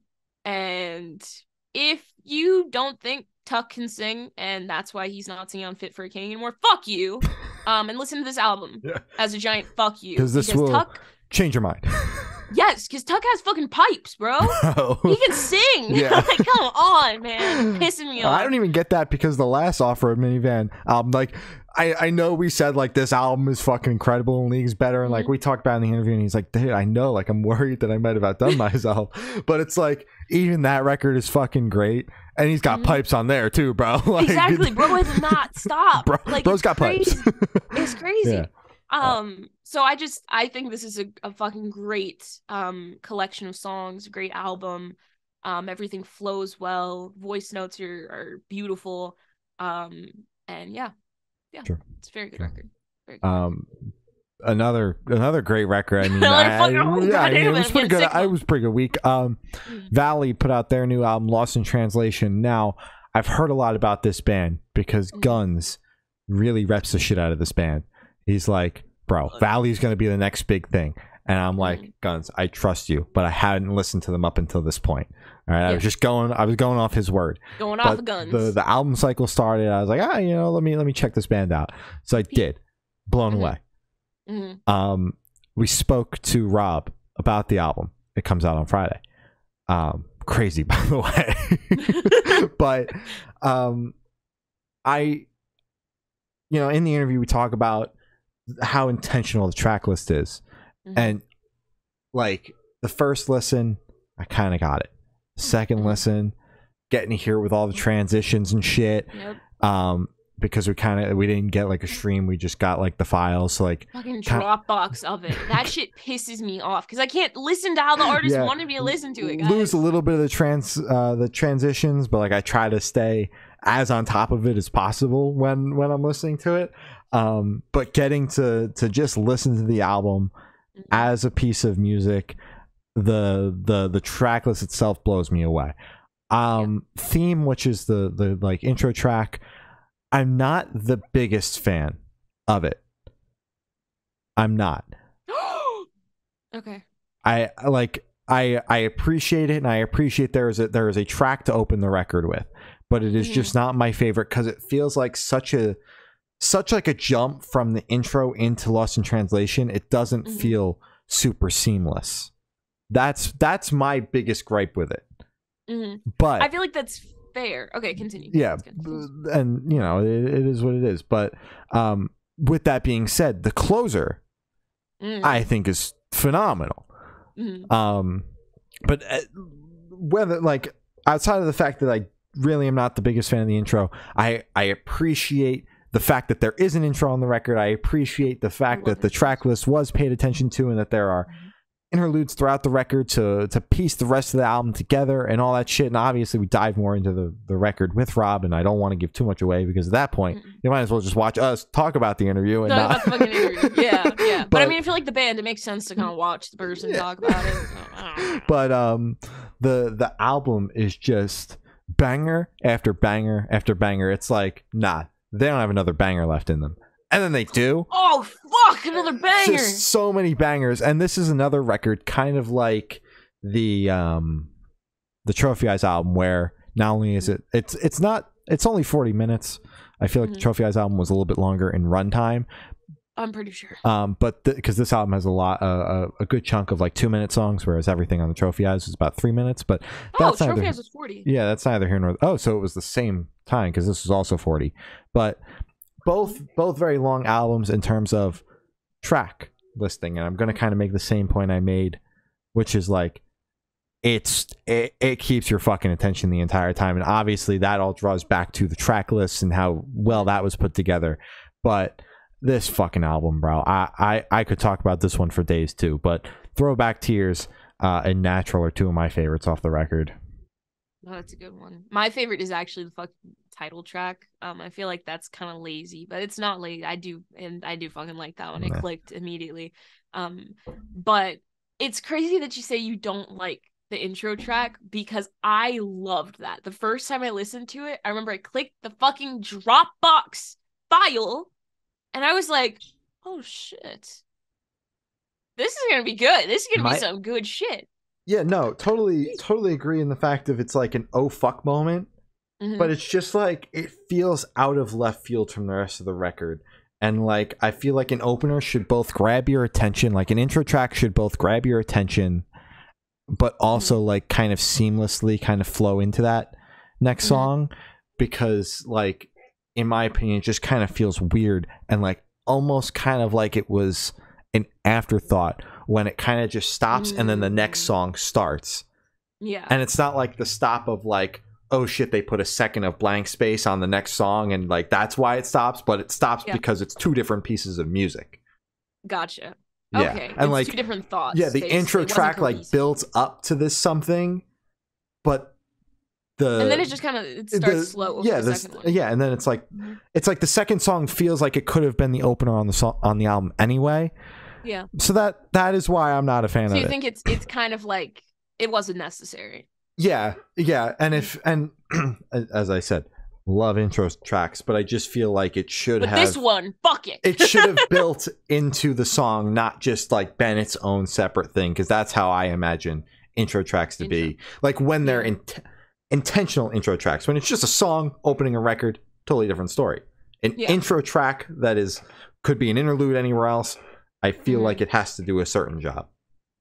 if you don't think Tuck can sing, and that's why he's not singing on Fit for a King anymore, fuck you. And listen to this album as a giant fuck you. Because will change your mind. Yes, because Tuck has fucking pipes, bro. He can sing. Yeah. Like, come on, man. Pissing me off. I don't even get that, because the last Off-Road Minivan album, like, I know we said, like, this album is fucking incredible and League's better, and, like, we talked about it in the interview, and he's like, dude, I know, like, I'm worried that I might have outdone myself. But it's like, even that record is fucking great, and he's got pipes on there, too, bro. Like, exactly. Bro has not stopped. Bro's got pipes. It's crazy. Yeah. So I think this is a fucking great collection of songs, great album. Everything flows well. Voice notes are beautiful. And sure. It's a very good record. Very good another great record. I mean, it was pretty good. It was a pretty good week. Valley put out their new album, Lost in Translation. Now, I've heard a lot about this band because Guns really reps the shit out of this band. He's like, bro, Valley's going to be the next big thing. And I'm like, Guns, I trust you, but I hadn't listened to them up until this point. All right, I was going off his word. Going off of Guns. The album cycle started. I was like, let me check this band out. So I did. Blown away. We spoke to Rob about the album. It comes out on Friday. Crazy, by the way. But in the interview we talk about how intentional the track list is. And like the first listen, I kind of got it. Second listen, getting to hear it with all the transitions and shit. Because we didn't get like a stream, we just got like the files. So like fucking Dropbox of it. That shit pisses me off because I can't listen to how the artist wanted me to listen to it. Guys. Lose a little bit of the transitions, but like I try to stay as on top of it as possible when I'm listening to it. But getting to just listen to the album as a piece of music, the track list itself blows me away. Theme, which is the like intro track, I'm not the biggest fan of it. I'm not. Okay. I appreciate it, and I appreciate there is a track to open the record with, but it is just not my favorite because it feels like such like a jump from the intro into Lost in Translation. It doesn't feel super seamless. That's my biggest gripe with it. But I feel like that's fair. Okay, continue. Yeah, and it is what it is. But with that being said, the closer I think is phenomenal. But whether like outside of the fact that I really am not the biggest fan of the intro, I appreciate the fact that there is an intro on the record. I appreciate the fact that the track list was paid attention to, and that there are interludes throughout the record to piece the rest of the album together and all that shit. And obviously we dive more into the record with Rob, and I don't want to give too much away because at that point you might as well just watch us talk about the interview and not about the fucking interview. Yeah. But I mean, if you like the band, it makes sense to kind of watch the person talk about it. So, but the album is just banger after banger after banger. It's like, nah, they don't have another banger left in them. And then they do. Oh, fuck, another banger. Just so many bangers. And this is another record kind of like the Trophy Eyes album, where not only is it's only 40 minutes. I feel like the Trophy Eyes album was a little bit longer in runtime. I'm pretty sure. But because this album has a good chunk of like 2-minute songs, whereas everything on the Trophy Eyes is about 3 minutes. But that's Trophy Eyes was 40. Yeah, that's neither here nor. Oh, so it was the same time because this was also 40. But both very long albums in terms of track listing, and I'm going to kind of make the same point I made, which is like it keeps your fucking attention the entire time, and obviously that all draws back to the track lists and how well that was put together. But this fucking album, bro, I could talk about this one for days too. But Throwback Tears and Natural are two of my favorites off the record. Oh, that's a good one. My favorite is actually the fucking title track. I feel like that's kind of lazy, but it's not lazy. I do fucking like that one. It clicked immediately. But it's crazy that you say you don't like the intro track, because I loved that. The first time I listened to it, I remember I clicked the fucking Dropbox file, and I was like, oh shit, this is gonna be good. This is gonna be some good shit. Yeah, no, totally agree in the fact of it's like an oh fuck moment, but it's just like it feels out of left field from the rest of the record. And like I feel like an opener should both grab your attention, like an intro track should both grab your attention, but also like kind of seamlessly kind of flow into that next song, because like in my opinion it just kind of feels weird and like almost kind of like it was an afterthought when it kind of just stops and then the next song starts. Yeah. And it's not like the stop of like, oh shit, they put a second of blank space on the next song and like that's why it stops, but it stops because it's two different pieces of music. Gotcha. Yeah. Okay. And it's like two different thoughts. Yeah, the intro track like builds up to this something, but and then it just kind of starts slow over the second one. Yeah, and then it's like the second song feels like it could have been the opener on the album anyway. Yeah. So that is why I'm not a fan of it. So you think it's kind of like it wasn't necessary. Yeah. And as I said, love intro tracks, but I just feel like it should have. But this one, fuck it. It should have built into the song, not just like been its own separate thing, because that's how I imagine intro tracks to be. Like when they're intentional intro tracks. When it's just a song opening a record, totally different story. An intro track that could be an interlude anywhere else, I feel like it has to do a certain job.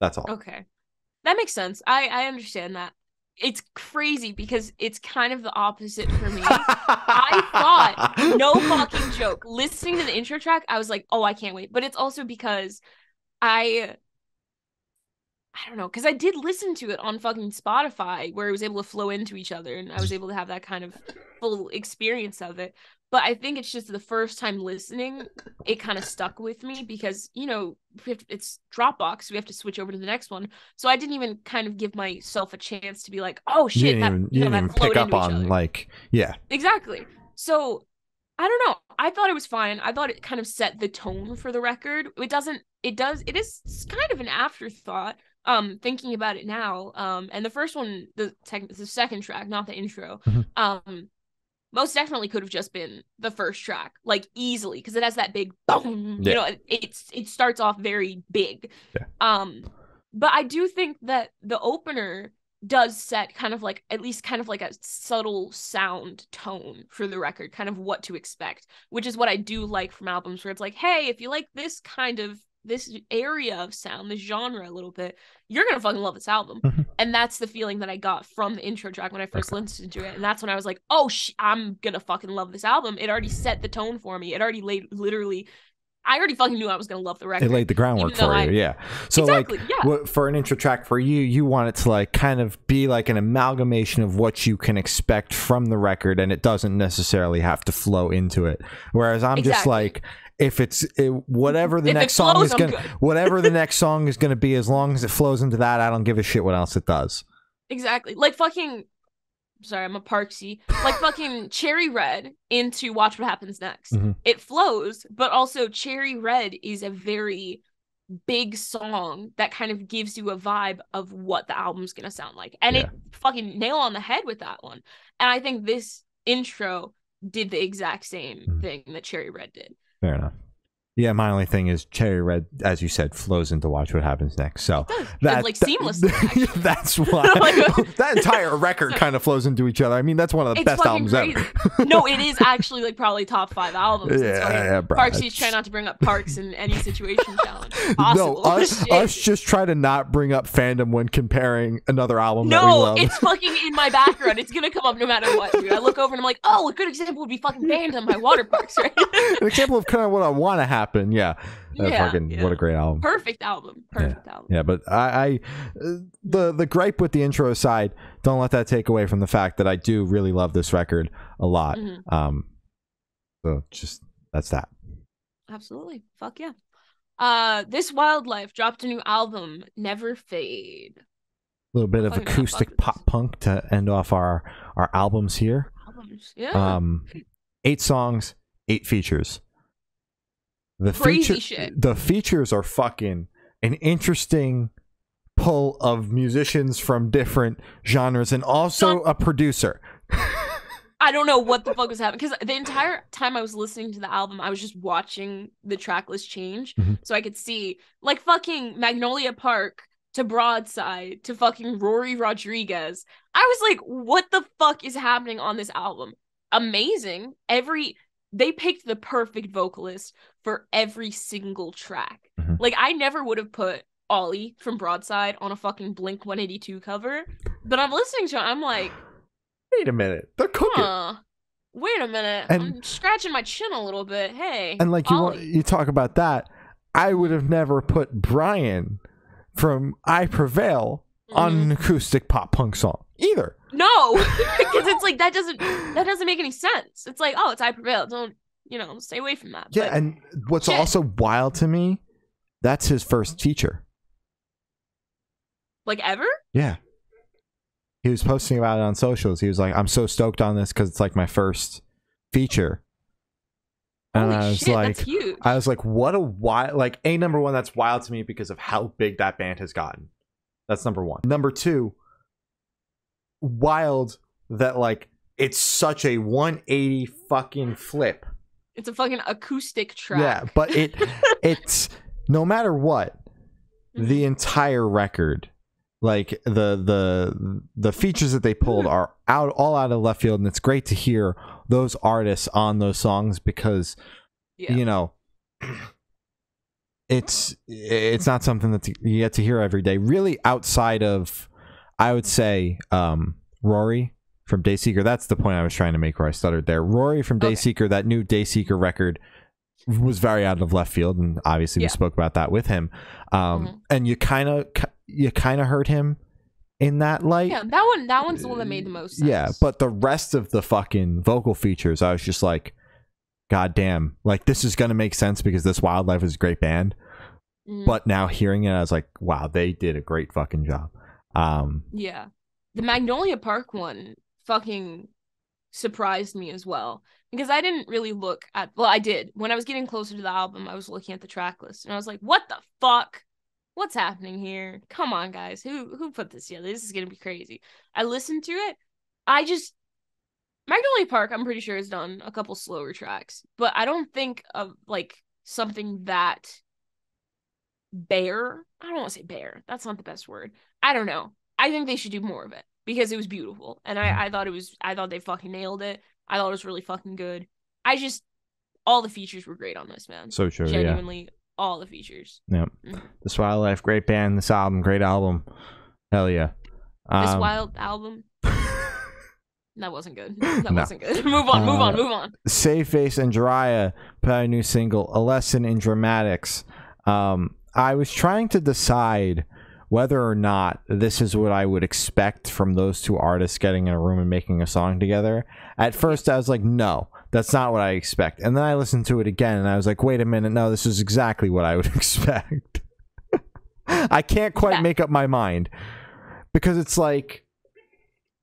That's all. Okay. That makes sense. I understand that. It's crazy because it's kind of the opposite for me. I thought, no fucking joke, listening to the intro track, I was like, oh, I can't wait. But it's also because I don't know, because I did listen to it on fucking Spotify where it was able to flow into each other and I was able to have that kind of full experience of it. But I think it's just the first time listening, it kind of stuck with me because, it's Dropbox. So we have to switch over to the next one. So I didn't even kind of give myself a chance to be like, oh shit. You didn't even pick up on like, yeah. Exactly. So I don't know. I thought it was fine. I thought it kind of set the tone for the record. It is kind of an afterthought. Thinking about it now. And the first one, the second track, not the intro. Most definitely could have just been the first track, like easily, because it has that big boom. It starts off very big. Yeah. But I do think that the opener does set kind of like, at least kind of like a subtle sound tone for the record, kind of what to expect, which is what I do like from albums where it's like, hey, if you like this kind of, this area of sound, this genre a little bit, you're gonna fucking love this album. And that's the feeling that I got from the intro track when I first listened to it. And that's when I was like, oh, I'm gonna fucking love this album. It already set the tone for me. It already literally, I already fucking knew I was gonna love the record. It laid the groundwork for you, yeah. So exactly, like, for an intro track for you, you want it to like kind of be like an amalgamation of what you can expect from the record, and it doesn't necessarily have to flow into it. Whereas I'm just like, if it's whatever the next song is gonna, whatever the next song is gonna be, as long as it flows into that, I don't give a shit what else it does. Exactly, like fucking. Sorry, I'm a Parksy. Like fucking Cherry Red into Watch What Happens Next. It flows, but also Cherry Red is a very big song that kind of gives you a vibe of what the album's gonna sound like. And it fucking nail on the head with that one. And I think this intro did the exact same thing that Cherry Red did. Fair enough. Yeah, my only thing is Cherry Red, as you said, flows into Watch What Happens Next. So that's like seamlessly. That's why that entire record kind of flows into each other. I mean, that's one of the best albums ever. No, it is actually like probably top 5 albums. Yeah, bro. Parksy's trying not to bring up Parks in any situation challenge. Possible. No, us just try to not bring up fandom when comparing another album. No, that we love. It's fucking in my background. It's gonna come up no matter what, dude. I look over and I'm like, oh, a good example would be fucking Fandom by Waterparks, right? An example of kind of what I want to happen. Yeah. What a great album. Perfect album. Yeah, but I the gripe with the intro aside, don't let that take away from the fact that I do really love this record a lot. So just that's that. Absolutely. Fuck yeah. This Wildlife dropped a new album, Never Fade. A little bit of acoustic pop punk to end off our albums here. Yeah. 8 songs, 8 features. The features are fucking an interesting pull of musicians from different genres and also a producer. I don't know what the fuck was happening, because the entire time I was listening to the album, I was just watching the track list change so I could see, like, fucking Magnolia Park to Broadside to fucking Rory Rodriguez. I was like, what the fuck is happening on this album? Amazing. They picked the perfect vocalist for every single track. Like, I never would have put Ollie from Broadside on a fucking Blink-182 cover, but I'm listening to it, I'm like, wait a minute, they're cooking. Wait a minute, I'm scratching my chin a little bit. Hey, and like you talk about that, I would have never put Brian from I Prevail on an acoustic pop punk song either. No, because it's like that doesn't make any sense. It's like, oh, it's I Prevail. Don't, stay away from that. Yeah, but and what's also wild to me, that's his first feature. Like ever? Yeah. He was posting about it on socials. He was like, I'm so stoked on this because it's like my first feature. And Holy I was shit, like, that's huge. I was like, what a wild, like, number one, that's wild to me because of how big that band has gotten. That's number one. Number two, wild that like it's such a 180 fucking flip. It's a fucking acoustic track. Yeah, but it's no matter what, the entire record, like the features that they pulled are all out of left field, and it's great to hear those artists on those songs because it's not something that you get to hear every day. Really, outside of, I would say, Rory from Dayseeker. That's the point I was trying to make where I stuttered there. Rory from Dayseeker, that new Dayseeker record was very out of left field, and obviously we spoke about that with him. And you kind of heard him in that light. Yeah, that one's the one that made the most sense. Yeah, but the rest of the fucking vocal features, I was just like, God damn, like this is gonna make sense because This Wildlife is a great band. But now hearing it, I was like, wow, they did a great fucking job. Yeah, the Magnolia Park one fucking surprised me as well, because I didn't really look at, well, I did when I was getting closer to the album. I was looking at the track list and I was like, what the fuck, what's happening here? Come on, guys, who put this together? This is gonna be crazy. I listened to it. Magnolia Park, I'm pretty sure, has done a couple slower tracks, but I don't think of like something that bare. I don't want to say bare. That's not the best word. I don't know. I think they should do more of it because it was beautiful. And I thought I thought they fucking nailed it. I thought it was really fucking good. I just, all the features were great on this, man. So true. Genuinely, all the features. Yep. This Wild Life, great band. This album, great album. Hell yeah. This Wild album. That wasn't good. That wasn't good. Move on. Save Face and Jiraiya put out a new single, A Lesson in Dramatics. I was trying to decide whether or not this is what I would expect from those two artists getting in a room and making a song together. At first, I was like, no, that's not what I expect. And then I listened to it again, and I was like, wait a minute, no, this is exactly what I would expect. I can't quite make up my mind. Because it's like,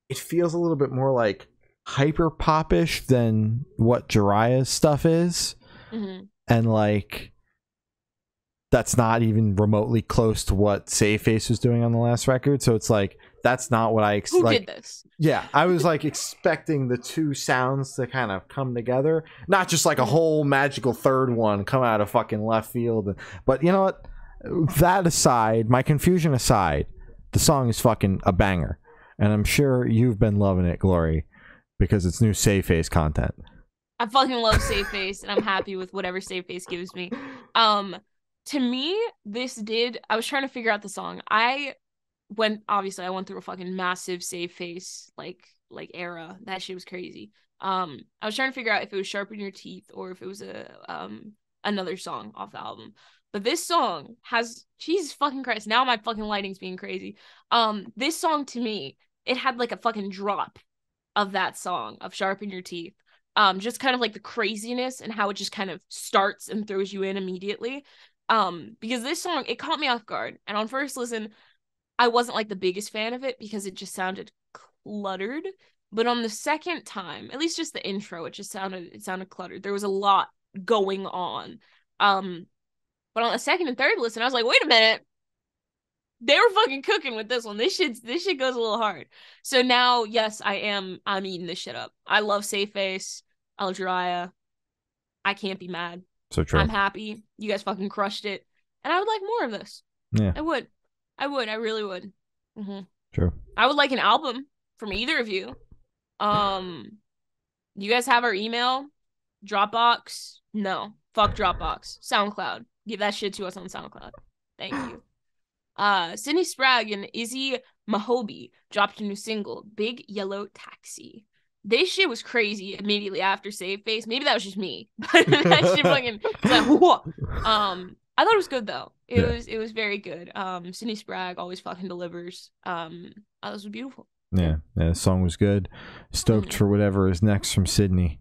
it feels a little bit more like hyper popish than what Jiraiya's stuff is. And like, that's not even remotely close to what Save Face was doing on the last record. So it's like, that's not what I Who did this? Yeah, I was like expecting the two sounds to kind of come together, not just like a whole magical third one come out of fucking left field. But you know what? That aside, my confusion aside, the song is fucking a banger. And I'm sure you've been loving it, Glory, because it's new Save Face content. I fucking love Save Face, and I'm happy with whatever Save Face gives me. To me, I was trying to figure out the song. I went through a fucking massive Save Face like era. That shit was crazy. I was trying to figure out if it was Sharpen Your Teeth or if it was another song off the album. But this song has, Jesus fucking Christ, now my fucking lighting's being crazy. This song to me, it had like a fucking drop of that song of Sharpen Your Teeth. Just kind of like the craziness and how it just kind of starts and throws you in immediately. Because this song, it caught me off guard. And on first listen, I wasn't like the biggest fan of it because it just sounded cluttered. But on the second time, at least just the intro, it sounded cluttered. There was a lot going on. But on the second and third listen, I was like, wait a minute. They were fucking cooking with this one. This shit goes a little hard. So now, yes, I'm eating this shit up. I love Safe Face. I love Jiraiya. I can't be mad. So true. I'm happy. You guys fucking crushed it. And I would like more of this. Yeah. I would. I really would. True. I would like an album from either of you. You guys have our email? Dropbox? No. Fuck Dropbox. SoundCloud. Give that shit to us on SoundCloud. Thank you. Sydney Sprague and Izzy Mahobi dropped a new single, Big Yellow Taxi. This shit was crazy immediately after Save Face. Maybe that was just me. But that shit fucking like, whoa. I thought it was good though. It was very good. Sydney Sprague always fucking delivers. This was beautiful. Yeah, the song was good. Stoked for whatever is next from Sydney.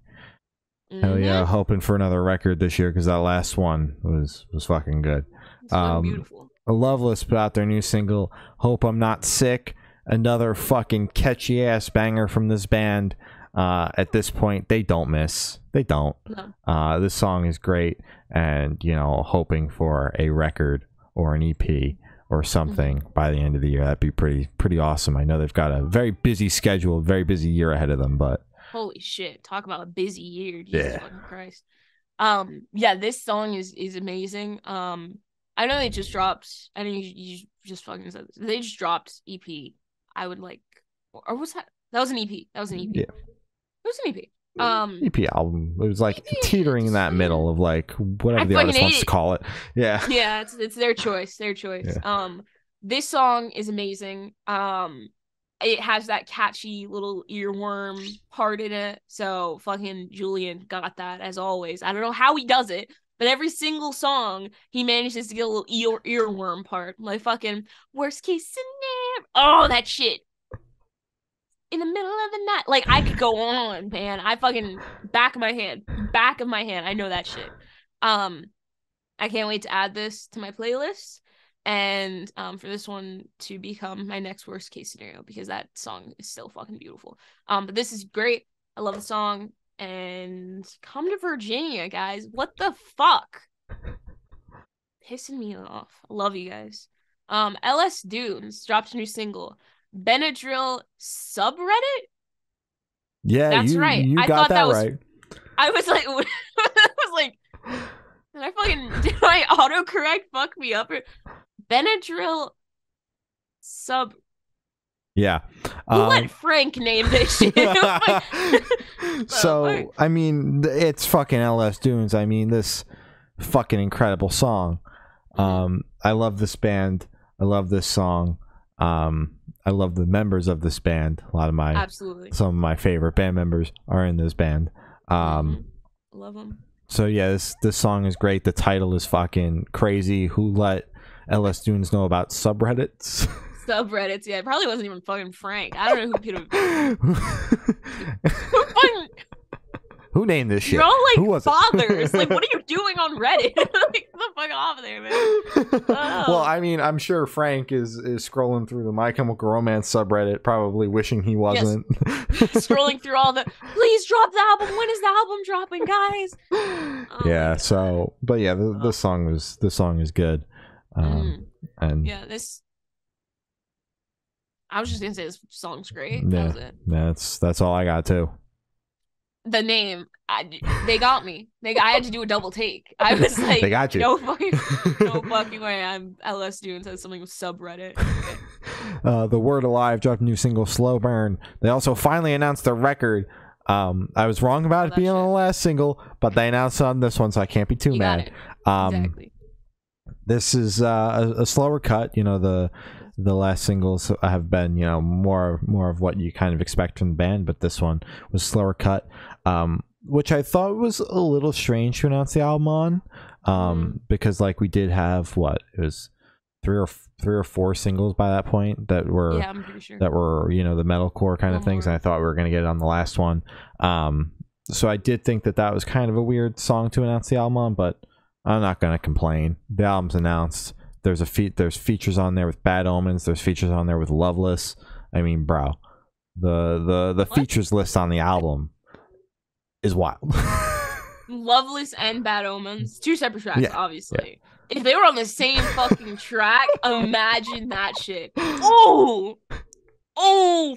Hell yeah, hoping for another record this year because that last one was fucking good. Beautiful. Loveless put out their new single, Hope I'm Not Sick. Another fucking catchy ass banger from this band. At this point, they don't miss. They don't. No. This song is great, and hoping for a record or an EP or something by the end of the year. That'd be pretty awesome. I know they've got a very busy schedule, very busy year ahead of them, but holy shit, talk about a busy year. Jesus fucking Christ. Yeah, this song is amazing. I know they just dropped, I think you just fucking said this. They just dropped EP. I would like, or was that was an EP. That was an EP. Yeah. It was an EP. EP album. It was like teetering in that middle of like whatever the artist wants to call it. Yeah. Yeah, it's their choice. Their choice. Yeah. This song is amazing. It has that catchy little earworm part in it. So fucking Julian got that as always. I don't know how he does it, but every single song he manages to get a little earworm part. Like fucking worst case scenario. Oh, that shit. In the middle of the night. Like I could go on, man. I fucking back of my hand. I know that shit. I can't wait to add this to my playlist. And for this one to become my next worst case scenario because that song is still fucking beautiful. But this is great. I love the song. And come to Virginia, guys. What the fuck? Pissing me off. I love you guys. LS Dunes dropped a new single. Benadryl subreddit? Yeah, that's right. You got that right. I was like, And I fucking did my autocorrect fuck me up? Benadryl sub. Yeah. Who let Frank name this shit? So, I mean, it's fucking LS Dunes. I mean, this fucking incredible song. I love this band. I love this song. I love the members of this band. A lot of some of my favorite band members are in this band. Love them. So yeah, this song is great. The title is fucking crazy. Who let LS Dunes know about subreddits? Subreddits, yeah. It probably wasn't even fucking Frank. I don't know who could have. Who named this shit? You're all like fathers. Like, what are you doing on Reddit? Like, get the fuck off there, man. Oh. Well, I mean, I'm sure Frank is scrolling through the My Chemical Romance subreddit, probably wishing he wasn't. Yes. Scrolling through all the, please drop the album. When is the album dropping, guys? Oh, yeah. So, but yeah, the song is good. And yeah, I was just gonna say this song's great. Yeah, that was it. That's all I got too. The name, they got me. I had to do a double take. I was like, they got you. No fucking way. I'm LS Dunes says something with subreddit. Okay. The Word Alive dropped a new single, Slow Burn. They also finally announced their record. I was wrong about it being on the last single, but they announced it on this one, so I can't be too mad. Exactly. This is a slower cut. You know, the last singles have been, you know, more of what you kind of expect from the band, but this one was slower cut, which I thought was a little strange to announce the album on, because like we did have it was three or four singles by that point that were I'm pretty sure. that were, you know, the metalcore kind of things, and I thought we were gonna get it on the last one. So I did think that was kind of a weird song to announce the album on, but I'm not gonna complain. The album's announced. There's features on there with Bad Omens. There's features on there with Loveless. I mean, bro, the features list on the album is wild. Loveless and Bad Omens, 2 separate tracks, obviously. Yeah. If they were on the same fucking track, imagine that shit. Oh,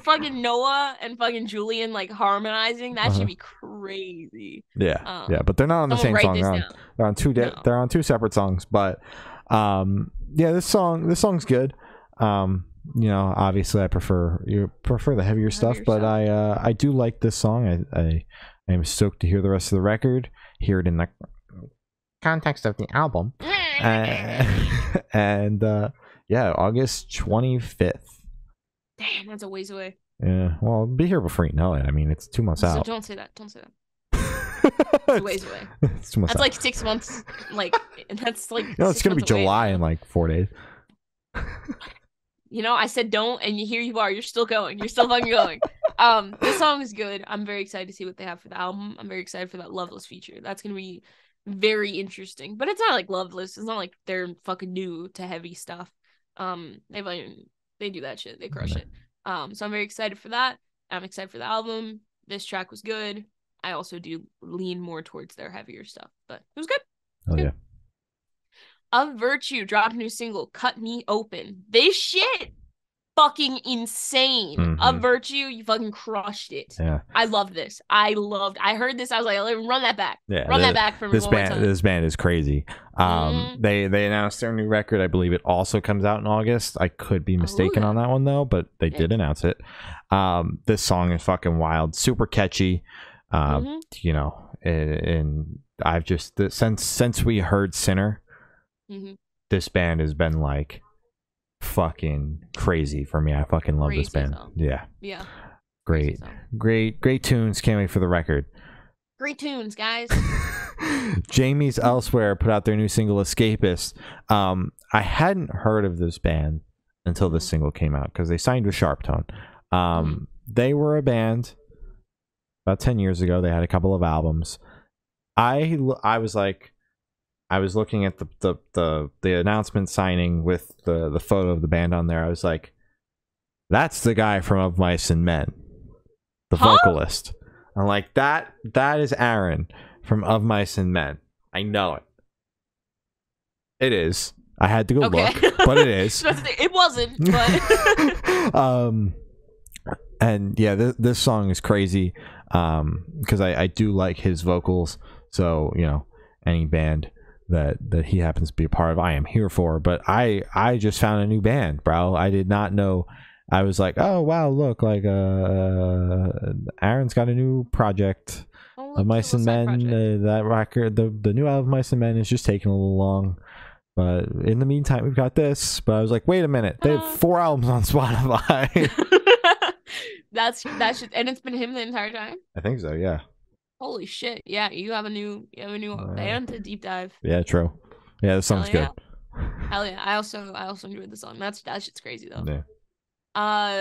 fucking Noah and fucking Julian like harmonizing. That should be crazy. Yeah, but they're not on the same song. They're on two. They're on 2 separate songs, but. Yeah, this song's good. You know, obviously I prefer the heavier stuff, but I do like this song. I am stoked to hear the rest of the record, hear it in the context of the album. And yeah, August 25th. Damn, that's a ways away. Yeah, well, I'll be here before you know it. I mean, it's 2 months out. Don't say that. It's a ways away. It's 2 months that's out. like 6 months. Like that's like. No, it's gonna be July in like 4 days. You know, I said don't, and here you are. You're still going. You're still fucking going. This song is good. I'm very excited to see what they have for the album. I'm very excited for that Loveless feature. That's gonna be very interesting. But it's not like Loveless. It's not like they're fucking new to heavy stuff. They do that shit. They crush it. So I'm very excited for that. I'm excited for the album. This track was good. I also do lean more towards their heavier stuff, but it was good. Yeah. Of Virtue dropped a new single, Cut Me Open. This shit fucking insane. Of Virtue, you fucking crushed it. Yeah. I loved this. I heard this. I was like, run that back. Yeah, run that back for me. This band is crazy. They announced their new record. I believe it also comes out in August. I could be mistaken on that one though, but they did announce it. This song is fucking wild, super catchy. You know, and I've just since we heard Sinner, this band has been like fucking crazy for me. I fucking love this band. Yeah. Great tunes. Can't wait for the record. Great tunes, guys. Jamie's Elsewhere put out their new single, Escapist. I hadn't heard of this band until this single came out because they signed with Sharptone. They were a band about 10 years ago. They had a couple of albums. I was looking at the announcement signing with the photo of the band on there. I was like, that's the guy from Of Mice and Men, the vocalist. I'm like, that is Aaron from Of Mice and Men. I know it. It is. I had to go look, but it is. It wasn't, but and yeah, this song is crazy because I do like his vocals. So, you know, any band that he happens to be a part of, I am here for. But I just found a new band, bro. I did not know. I was like, oh wow, look, like Aaron's got a new project of Mice and Men. That record, the new album Mice and Men is just taking a little long. But in the meantime, we've got this. But I was like, wait a minute, they have 4 albums on Spotify. That's just, and it's been him the entire time. I think so, yeah. Holy shit! Yeah, you have a new band to deep dive. Yeah, true. Yeah, this song's good. Hell yeah! I also enjoyed the song. That shit's crazy though. Yeah.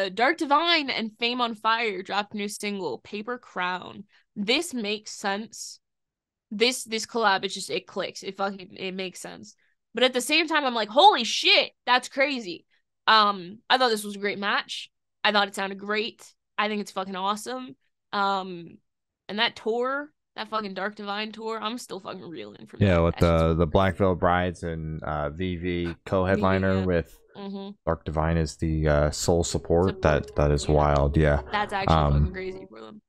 Dark Divine and Fame on Fire dropped a new single, Paper Crown. This makes sense. This collab, it clicks. It makes sense. But at the same time, I'm like, holy shit, that's crazy. I thought this was a great match. I thought it sounded great. I think it's fucking awesome. And that tour, that fucking Dark Divine tour, I'm still fucking reeling from that. Yeah, with the Black Veil Brides and VV co-headliner with Dark Divine as the sole support. That is wild. Yeah, that's actually fucking crazy for them.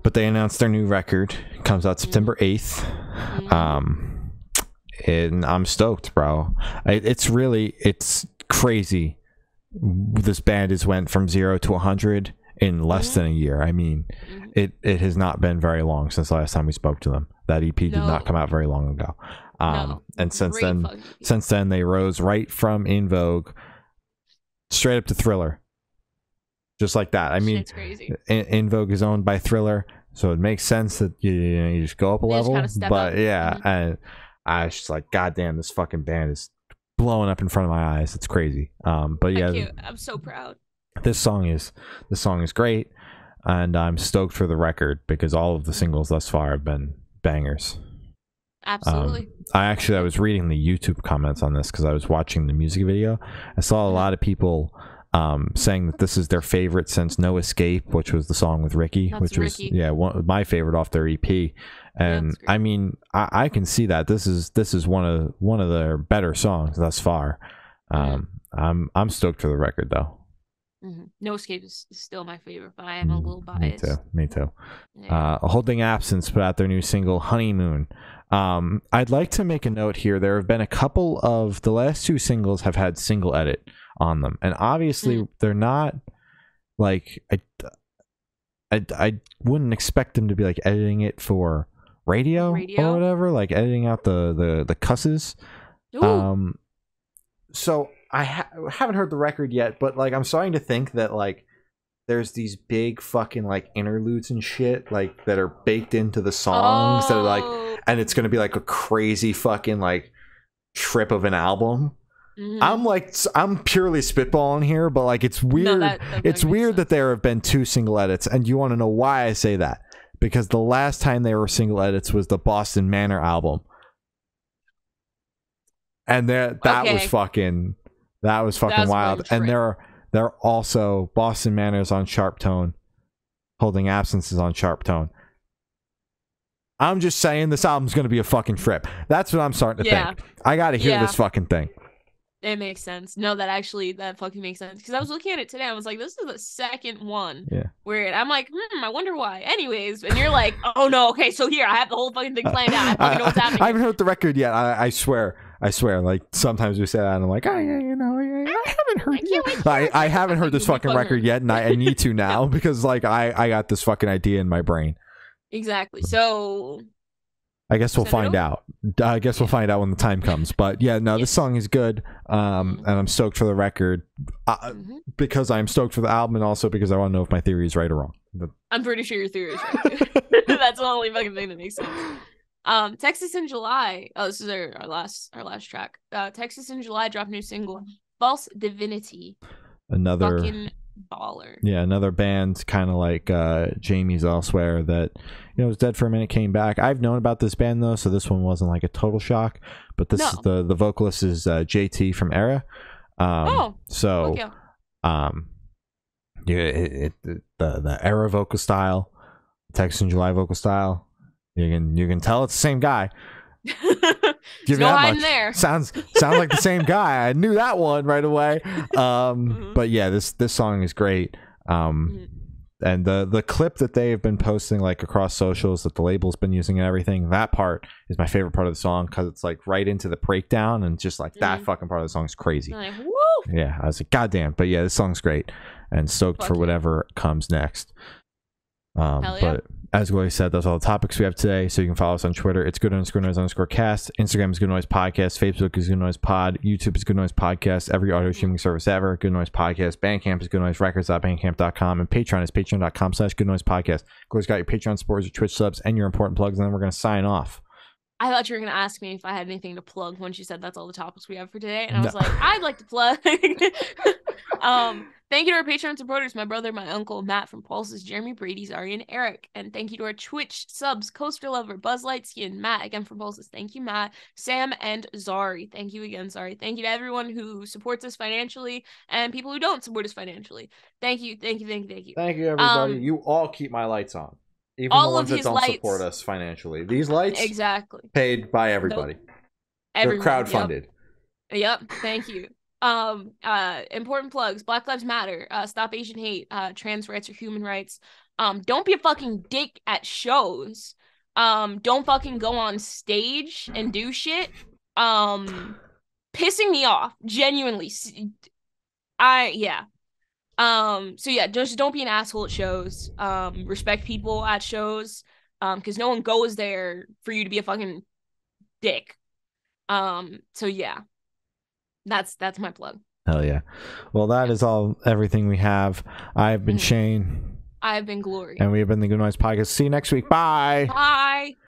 But they announced their new record. It comes out September 8th. And I'm stoked, bro. It's crazy. This band has went from 0 to 100 in less than a year. I mean, it has not been very long since the last time we spoke to them. That EP did not come out very long ago. And since then they rose right from In Vogue straight up to Thriller. Just like that. I mean, In Vogue is owned by Thriller, so it makes sense that you just go up a level. But yeah, and I was just like, God damn, this fucking band is blowing up in front of my eyes. It's crazy. But yeah, I'm so proud. This song is great, and I'm stoked for the record because all of the singles thus far have been bangers. Absolutely. I was reading the YouTube comments on this because I was watching the music video. I saw a lot of people saying that this is their favorite since No Escape, which was the song with Ricky, which was my favorite off their EP. And I mean, I can see that this is one of their better songs thus far. I'm stoked for the record though. No Escape is still my favorite, but I am a little biased. Me too. Yeah. Holding Absence put out their new single Honeymoon. I'd like to make a note here. There have been a couple of the last 2 singles have had single edit on them, and obviously they're not like I wouldn't expect them to be like editing it for radio or whatever, like editing out the cusses. So I haven't heard the record yet, but like I'm starting to think that like there's these big fucking like interludes and shit like that are baked into the songs that are like, and it's gonna be like a crazy fucking like trip of an album. I'm purely spitballing here, but like it's weird. It's weird that there have been 2 single edits, and you want to know why I say that? Because the last time there were single edits was the Boston Manor album, and that was fucking wild. And there are also Boston Manor's on Sharp Tone, Holding Absence is on Sharp Tone. I'm just saying this album's gonna be a fucking trip. That's what I'm starting to think. I gotta hear this fucking thing. It makes sense. No, that fucking makes sense. Because I was looking at it today. I was like, this is the second one. Yeah. Where I'm like, I wonder why. Anyways, and you're like, oh no, okay, so here, I have the whole fucking thing planned out. I know what's happening. I haven't heard the record yet. I swear. Like sometimes we say that and I'm like, I haven't heard it yet. I haven't heard this fucking record yet, and I need to now because like I got this fucking idea in my brain. Exactly. So I guess we'll find out. We'll find out when the time comes. But yeah, no, this song is good. And I'm stoked for the record because I'm stoked for the album, and also because I want to know if my theory is right or wrong. I'm pretty sure your theory is right too. That's the only fucking thing that makes sense. Texas in July. Oh, this is our last track. Texas in July dropped a new single, False Divinity. Another fucking baller. Yeah, another band kind of like Jamie's Elsewhere that was dead for a minute, came back. I've known about this band though, so this one wasn't like a total shock. But this is the vocalist is JT from Era. The Era vocal style, Texas in July vocal style, you can tell it's the same guy. Give no hiding there. Sounds like the same guy. I knew that one right away. But yeah, this song is great. And the clip that they have been posting like across socials that the label's been using and everything, that part is my favorite part of the song because it's like right into the breakdown and just like that fucking part of the song is crazy. Like, woo! Yeah, I was like, goddamn. But yeah, this song's great and stoked for whatever comes next. But as Glory said, those are all the topics we have today. So you can follow us on Twitter. It's good_noise_cast. Instagram is Good Noise Podcast. Facebook is Good Noise Pod. YouTube is Good Noise Podcast. Every audio streaming service ever. Good Noise Podcast. Bandcamp is Good Noise Records.bandcamp.com. And Patreon is patreon.com/Good Noise Podcast. Glory's got your Patreon supporters, your Twitch subs, and your important plugs. And then we're going to sign off. I thought you were going to ask me if I had anything to plug when you said that's all the topics we have for today. And I was like, I'd like to plug. Thank you to our Patreon supporters, my brother, my uncle, Matt from Pulses, Jeremy, Brady, Zari, and Eric. And thank you to our Twitch subs, Coaster Lover, Buzz Lightskin, Matt, again from Pulses. Thank you, Matt, Sam, and Zari. Thank you again, Zari. Thank you to everyone who supports us financially and people who don't support us financially. Thank you, thank you, thank you, thank you. Thank you, everybody. You all keep my lights on. Even all the ones that don't support us financially. These lights, exactly, paid by everybody. They're crowdfunded. Yep. Thank you. Important plugs: Black Lives Matter, Stop Asian Hate, trans rights or human rights. Don't be a fucking dick at shows. Don't fucking go on stage and do shit. Pissing me off, genuinely. So yeah, just don't be an asshole at shows. Respect people at shows. Because no one goes there for you to be a fucking dick. So yeah. That's my plug. Hell yeah. Well, that is everything we have. I've been Shane. I've been Glory. And we have been the Good Noise Podcast. See you next week. Bye. Bye.